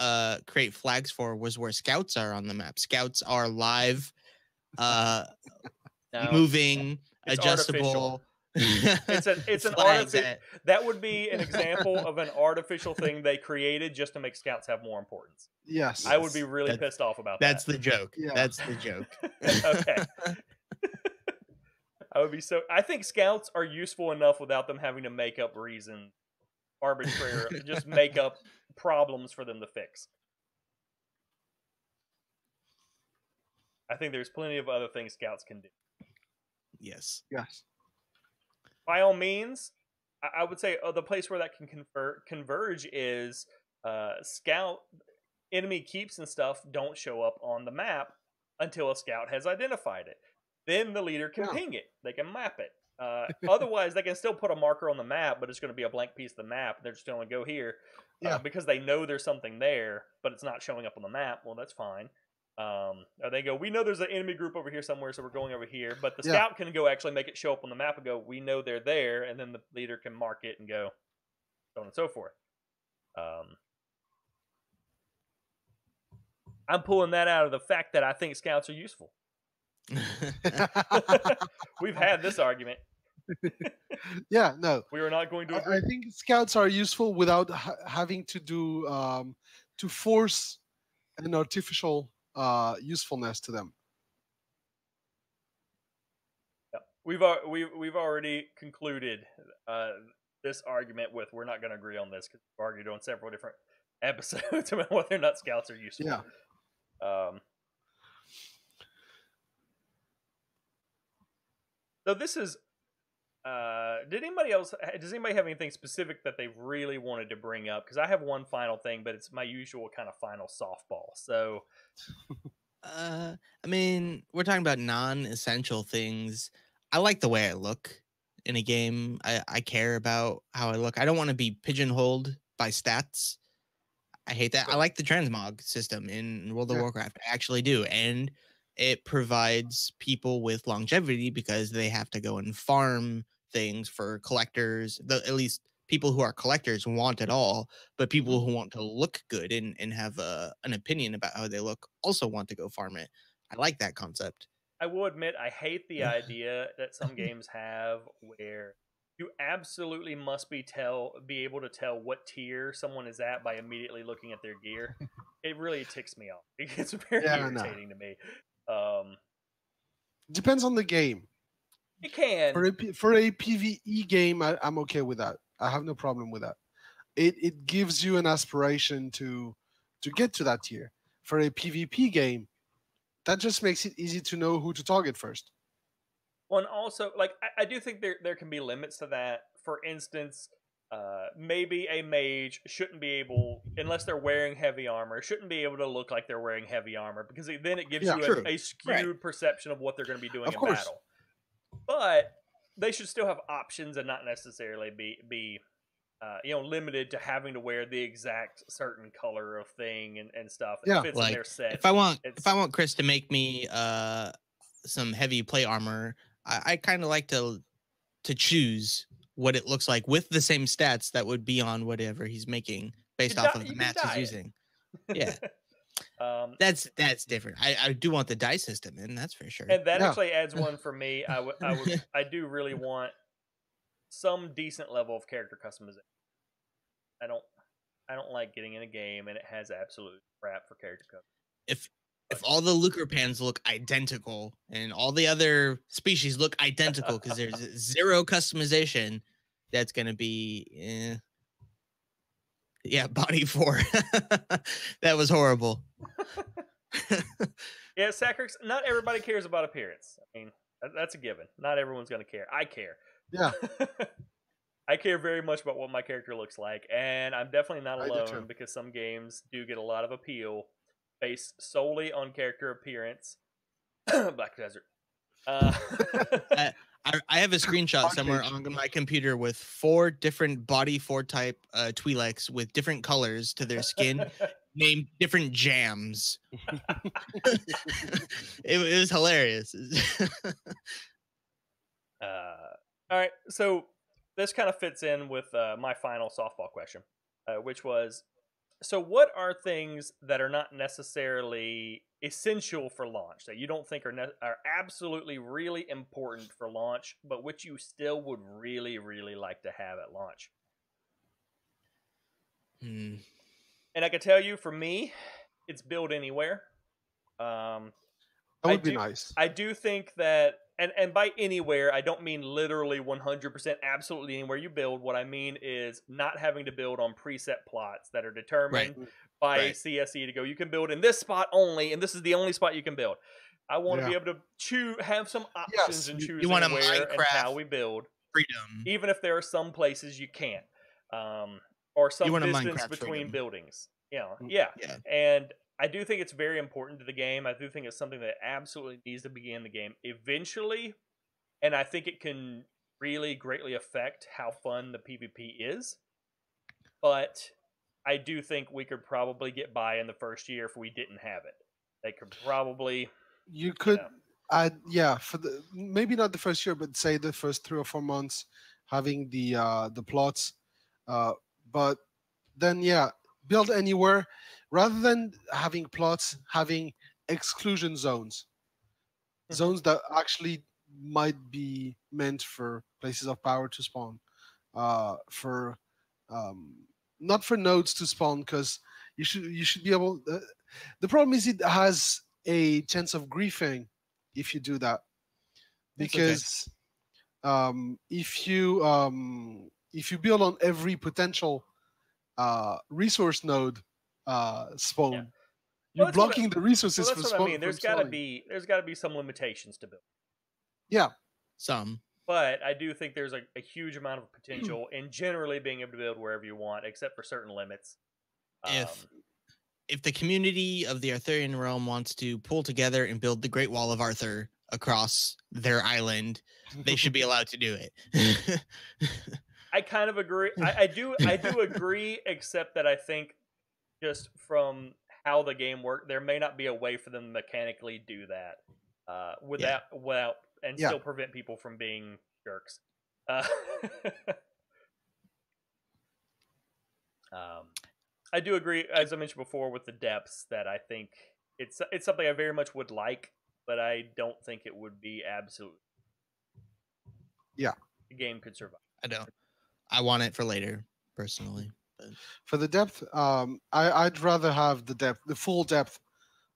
create flags for was where scouts are on the map. Scouts are live, No, moving, it's adjustable. it's an flags artificial. That would be an example of an artificial thing they created just to make scouts have more importance. Yes. I would be really That's- pissed off about That's that. the joke. Yeah. That's the joke. Okay. I would be so. I think scouts are useful enough without them having to make up reasons, arbitrary, just make up problems for them to fix. I think there's plenty of other things scouts can do. Yes. Yes. By all means, I would say the place where that can converge is scout enemy keeps and stuff don't show up on the map until a scout has identified it. Then the leader can Yeah. ping it. They can map it. Otherwise, they can still put a marker on the map, but it's going to be a blank piece of the map. They're just going to go here because they know there's something there, but it's not showing up on the map. Well, that's fine. Or they go, we know there's an enemy group over here somewhere, so we're going over here. But the scout can go actually make it show up on the map and go, we know they're there, and then the leader can mark it and go, so on and so forth. I'm pulling that out of the fact that I think scouts are useful. We've had this argument. Yeah, no. We are not going to agree. I think scouts are useful without having to do to force an artificial usefulness to them. Yeah. We've already concluded this argument with we're not going to agree on this because we've argued on several different episodes about whether or not scouts are useful. Yeah. So this is. Does anybody have anything specific that they really wanted to bring up? Because I have one final thing, but it's my usual kind of final softball. So, I mean, we're talking about non-essential things. I like the way I look in a game. I care about how I look. I don't want to be pigeonholed by stats. I hate that. I like the transmog system in World of Warcraft. I actually do. And it provides people with longevity because they have to go and farm things for collectors. At least people who are collectors want it all, but people who want to look good and have an opinion about how they look also want to go farm it. I like that concept. I will admit I hate the idea that some games have where you absolutely must be able to tell what tier someone is at by immediately looking at their gear. it really ticks me off. It gets very irritating to me. Depends on the game. It can. For a PvE game, I'm okay with that. I have no problem with that. It gives you an aspiration to get to that tier. For a PvP game, that just makes it easy to know who to target first. Well, and also, like, I do think there can be limits to that. For instance, maybe a mage shouldn't be able, unless they're wearing heavy armor, shouldn't be able to look like they're wearing heavy armor, because then it gives you a skewed perception of what they're going to be doing in battle. But they should still have options and not necessarily be limited to having to wear the exact certain color of thing and stuff. It fits in their set. If I want Kriss to make me some heavy plate armor, I kind of like to choose what it looks like with the same stats that would be on whatever he's making based off of the mats he's using. Yeah. That's different. I do want the die system in, that's for sure. And that actually adds one for me. I do really want some decent level of character customization. I don't like getting in a game and it has absolute crap for character customization. If all the Lucrepans look identical and all the other species look identical because there's zero customization, that's gonna be body 4. That was horrible. Yeah, Sacrix, not everybody cares about appearance. I mean, that's a given. Not everyone's gonna care. I care. Yeah. I care very much about what my character looks like, and I'm definitely not alone because some games do get a lot of appeal based solely on character appearance. Black Desert. I have a screenshot somewhere on my computer with 4 different body 4 type Twi'leks with different colors to their skin, named different jams. It was hilarious. All right, so this kind of fits in with my final softball question, which was, so what are things that are not necessarily essential for launch, that you don't think are absolutely really important for launch, but which you still would really, really like to have at launch? And I can tell you, for me, it's build anywhere. That would be nice. I do think that, and by anywhere, I don't mean literally 100% absolutely anywhere you build. What I mean is not having to build on preset plots that are determined by CSE to go, you can build in this spot only, and this is the only spot you can build. I want to be able to have some options and choose where and how we build. Freedom. Even if there are some places you can't. Or some distance between buildings. Yeah. And I do think it's very important to the game. I do think it's something that absolutely needs to be in the game eventually. And I think it can really greatly affect how fun the PvP is. But I do think we could probably get by in the first year if we didn't have it. They could probably... You could... for the maybe not the first year, but say the first 3 or 4 months, having the plots. But then, build anywhere. Rather than having plots, having exclusion zones. Zones that actually might be meant for places of power to spawn. For not for nodes to spawn, because you should be able... the problem is it has a chance of griefing if you do that. Because if you build on every potential resource node spawn, you're blocking the resources for spawn. I mean, there's got to be some limitations to build. Yeah, some. But I do think there's a huge amount of potential in generally being able to build wherever you want, except for certain limits. If the community of the Arthurian realm wants to pull together and build the Great Wall of Arthur across their island, they should be allowed to do it. I kind of agree. I do agree, except that I think just from how the game works, there may not be a way for them to mechanically do that without and still prevent people from being jerks. I do agree, as I mentioned before, with the depths, that I think it's something I very much would like, but I don't think it would be absolute. Yeah, the game could survive. I don't. I want it for later, personally. But For the depth, I'd rather have the full depth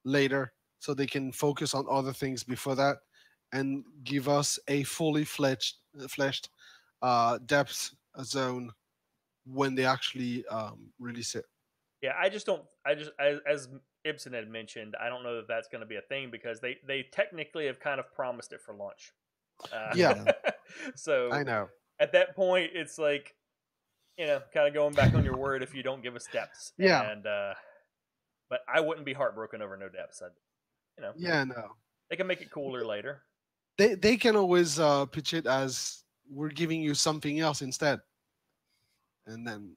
later, so they can focus on other things before that, and give us a fully fleshed depth zone when they actually release it. Yeah, I just don't. I just as Ibsen had mentioned, I don't know that that's going to be a thing because they technically have kind of promised it for launch. Yeah. So I know. at that point, it's like, kind of going back on your word if you don't give us depths. Yeah. And but I wouldn't be heartbroken over no depths. Yeah, no. They can make it cooler later. They can always pitch it as we're giving you something else instead, and then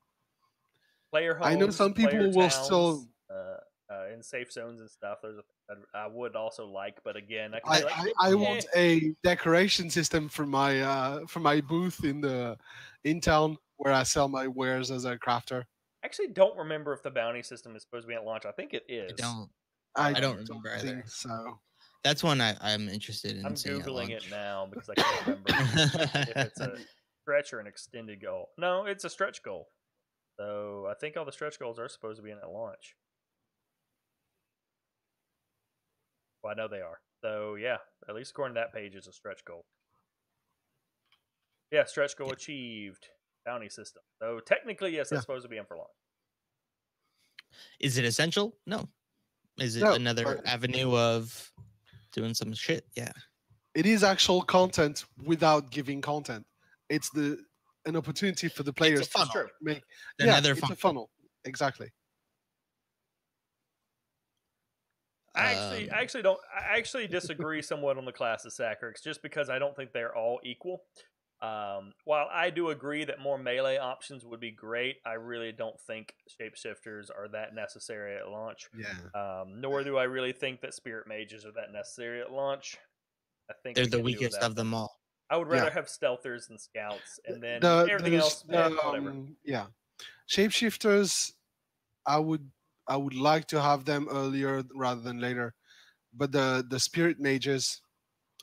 Player homes, I know some player people will towns, still. in safe zones and stuff. There's I would also like, but again, I want a decoration system for my booth in town where I sell my wares as a crafter. Actually don't remember if the bounty system is supposed to be at launch. I think it is. I don't remember either. Think so. That's one I'm interested in. I'm seeing at Googling launch. it now because I can't remember if it's a stretch or an extended goal. No, it's a stretch goal. So I think all the stretch goals are supposed to be in at launch. Well, I know they are. So yeah, at least according to that page, it's a stretch goal. Yeah, stretch goal achieved. Bounty system. So technically, yes, that's supposed to be in for launch. Is it essential? No. Is it No, another avenue of doing some shit? Yeah. It is actual content without giving content. It's an opportunity for the players It's a funnel. to make Another it's a funnel. funnel. Exactly. I actually disagree somewhat on the class of Sacrix just because I don't think they're all equal. While I do agree that more melee options would be great, I really don't think shapeshifters are that necessary at launch. Yeah. Nor do I really think that spirit mages are that necessary at launch. I think They're we the can do weakest without of them all. I would rather have stealthers than scouts, and then everything else, whatever. Yeah, shapeshifters. I would like to have them earlier rather than later, but the spirit mages.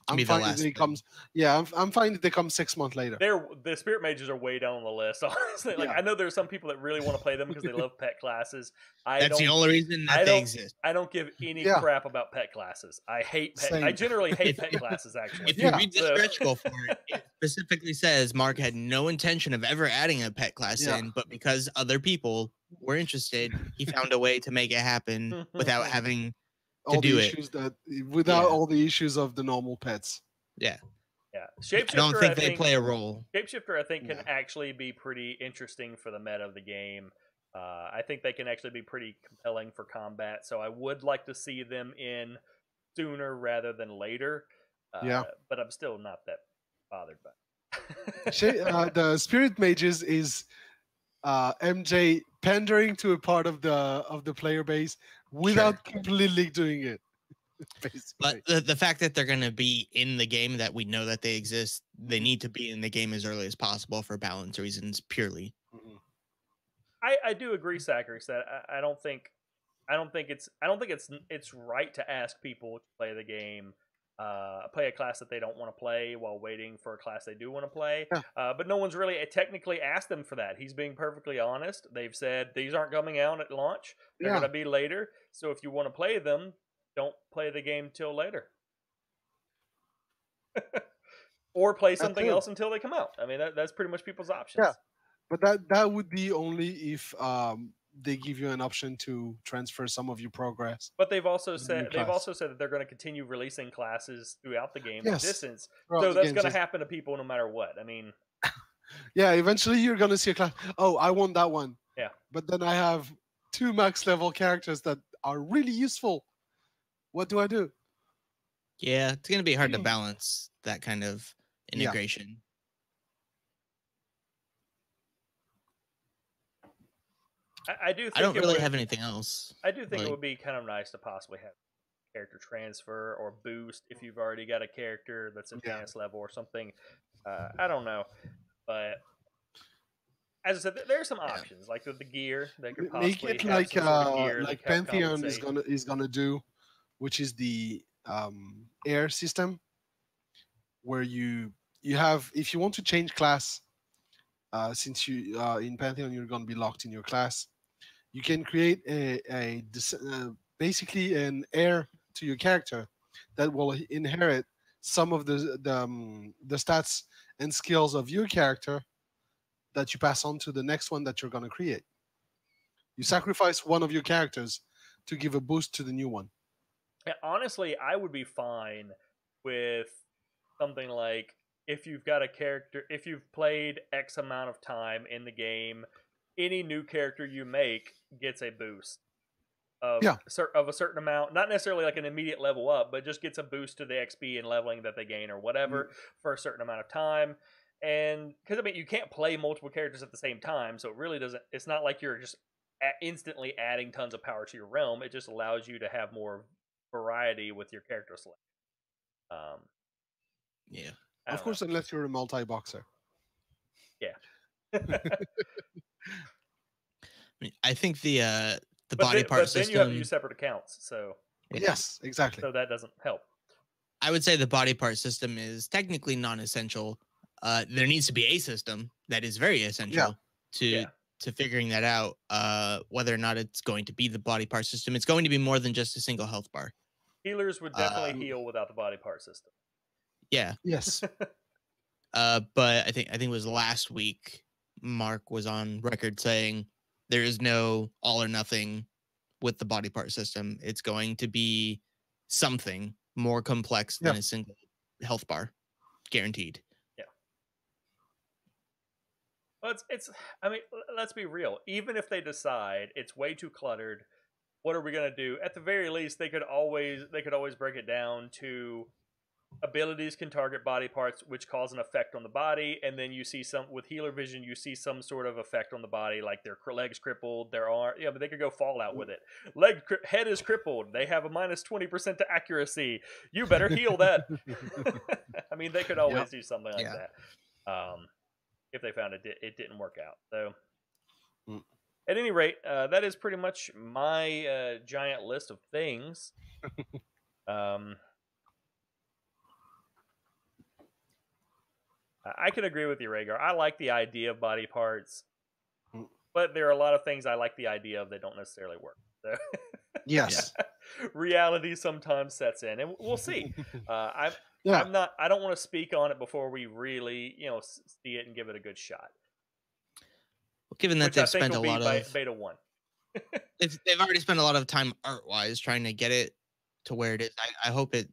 I'm fine if they comes. Yeah, I'm fine if they come 6 months later. The spirit mages are way down on the list. Honestly, like I know there's some people that really want to play them because they love pet classes. That's the only reason that they exist. I don't give any crap about pet classes. I hate pet. I generally hate pet classes. Actually, if you read the stretch goal for it, it specifically says Mark had no intention of ever adding a pet class in, but because other people were interested, he found a way to make it happen without having all the issues without all the issues of the normal pets. Yeah. Shapeshifter, I don't think they play a role. Shapeshifter, I think, can actually be pretty interesting for the meta of the game. I think they can actually be pretty compelling for combat. So I would like to see them in sooner rather than later. But I'm still not that bothered by it. The spirit mages is MJ pandering to a part of the player base without completely doing it. But the fact that they're going to be in the game, that we know that they exist, they need to be in the game as early as possible for balance reasons purely. I do agree, Sacrix, that I don't think it's right to ask people to play the game, play a class that they don't want to play while waiting for a class they do want to play. But no one's really technically asked them for that. He's being perfectly honest. They've said these aren't coming out at launch. They're going to be later. So if you want to play them, don't play the game till later. Or play something else until they come out. I mean, that's pretty much people's options. Yeah, but that would be only if they give you an option to transfer some of your progress. But they've also said that they're going to continue releasing classes throughout the game distance. So that's going to happen to people no matter what. I mean, yeah, eventually you're going to see a class. Oh, I want that one. Yeah. But then I have 2 max level characters that are really useful. What do I do? Yeah, it's going to be hard to balance that kind of integration. I do. Think I don't really have anything else. I do think it would be kind of nice to possibly have character transfer or boost if you've already got a character that's advanced level or something. I don't know, but as I said, there are some options like with the gear. They could possibly make it like Pantheon is gonna do, which is the air system, where you have, if you want to change class, since you in Pantheon you're going to be locked in your class, you can create basically an heir to your character that will inherit some of the stats and skills of your character that you pass on to the next one that you're going to create. You sacrifice one of your characters to give a boost to the new one. And honestly, I would be fine with something like, if you've got a character, if you've played X amount of time in the game, any new character you make gets a boost of, of a certain amount, not necessarily like an immediate level up, but just gets a boost to the XP and leveling that they gain or whatever for a certain amount of time. And because I mean, you can't play multiple characters at the same time, so it really doesn't, it's not like you're just instantly adding tons of power to your realm. It just allows you to have more variety with your character selection. Yeah. Of course, unless you're a multi-boxer. Yeah. I think the body part system. Then you have to use separate accounts. So yes, exactly. So that doesn't help. I would say the body part system is technically non-essential. There needs to be a system that is very essential to figuring that out. Whether or not it's going to be the body part system, it's going to be more than just a single health bar. Healers would definitely heal without the body part system. Yeah. Yes. But I think it was last week Mark was on record saying there is no all or nothing with the body part system. It's going to be something more complex than a single health bar, guaranteed. Yeah. Well, it's. I mean, let's be real. Even if they decide it's way too cluttered, what are we gonna do? At the very least, they could always break it down to abilities can target body parts which cause an effect on the body, and then you see some with healer vision, you see some sort of effect on the body, like their legs crippled, their arm. Yeah, but they could go Fallout with it. Head is crippled. They have a minus 20% to accuracy. You better heal that. I mean, they could always do something like that. If they found it didn't work out. So, at any rate, that is pretty much my giant list of things. I can agree with you, Rhaegar. I like the idea of body parts, but there are a lot of things I like the idea of that don't necessarily work. So yes, reality sometimes sets in, and we'll see. I don't want to speak on it before we really, see it and give it a good shot. Well, given that they've spent a lot of beta 1, they've already spent a lot of time art-wise trying to get it to where it is. I hope it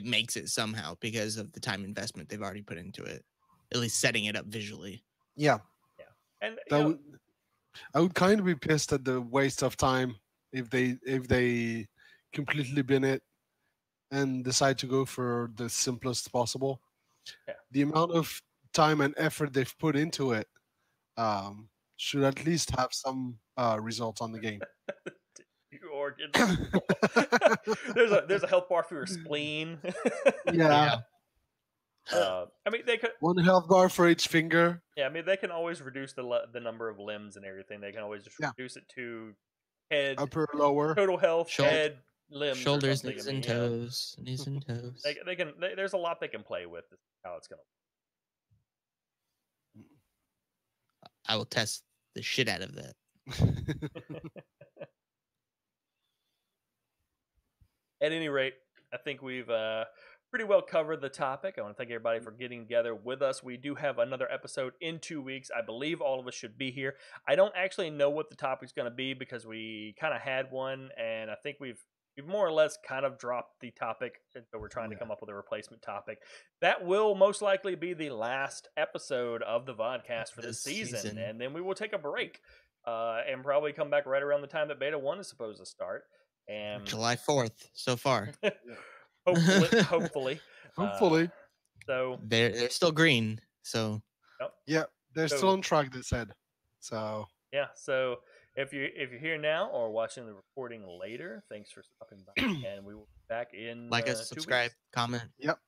makes it somehow because of the time investment they've already put into it, at least setting it up visually. Yeah. And I would kind of be pissed at the waste of time if they completely bin it and decide to go for the simplest possible. Yeah. The amount of time and effort they've put into it should at least have some results on the game. Organ. there's a health bar for your spleen. Yeah. I mean, they could 1 health bar for each finger. Yeah, I mean, they can always reduce the number of limbs and everything. They can always just reduce it to head, upper, lower, total health, head, limbs, shoulders, knees and toes, knees and toes. They can. There's a lot they can play with. How it's gonna. I will test the shit out of that. At any rate, I think we've pretty well covered the topic. I want to thank everybody for getting together with us. We do have another episode in 2 weeks. I believe all of us should be here. I don't actually know what the topic's going to be because we kind of had one, and I think we've more or less kind of dropped the topic, and so we're trying to come up with a replacement topic. That will most likely be the last episode of the Vodcast for this season, and then we will take a break and probably come back right around the time that Beta 1 is supposed to start. And July 4th so far. Hopefully. So they're still green. So yeah, they're still on track. They said so. Yeah. So if you're here now or watching the recording later, thanks for stopping by, and we will be back in like us, subscribe, comment. Yep.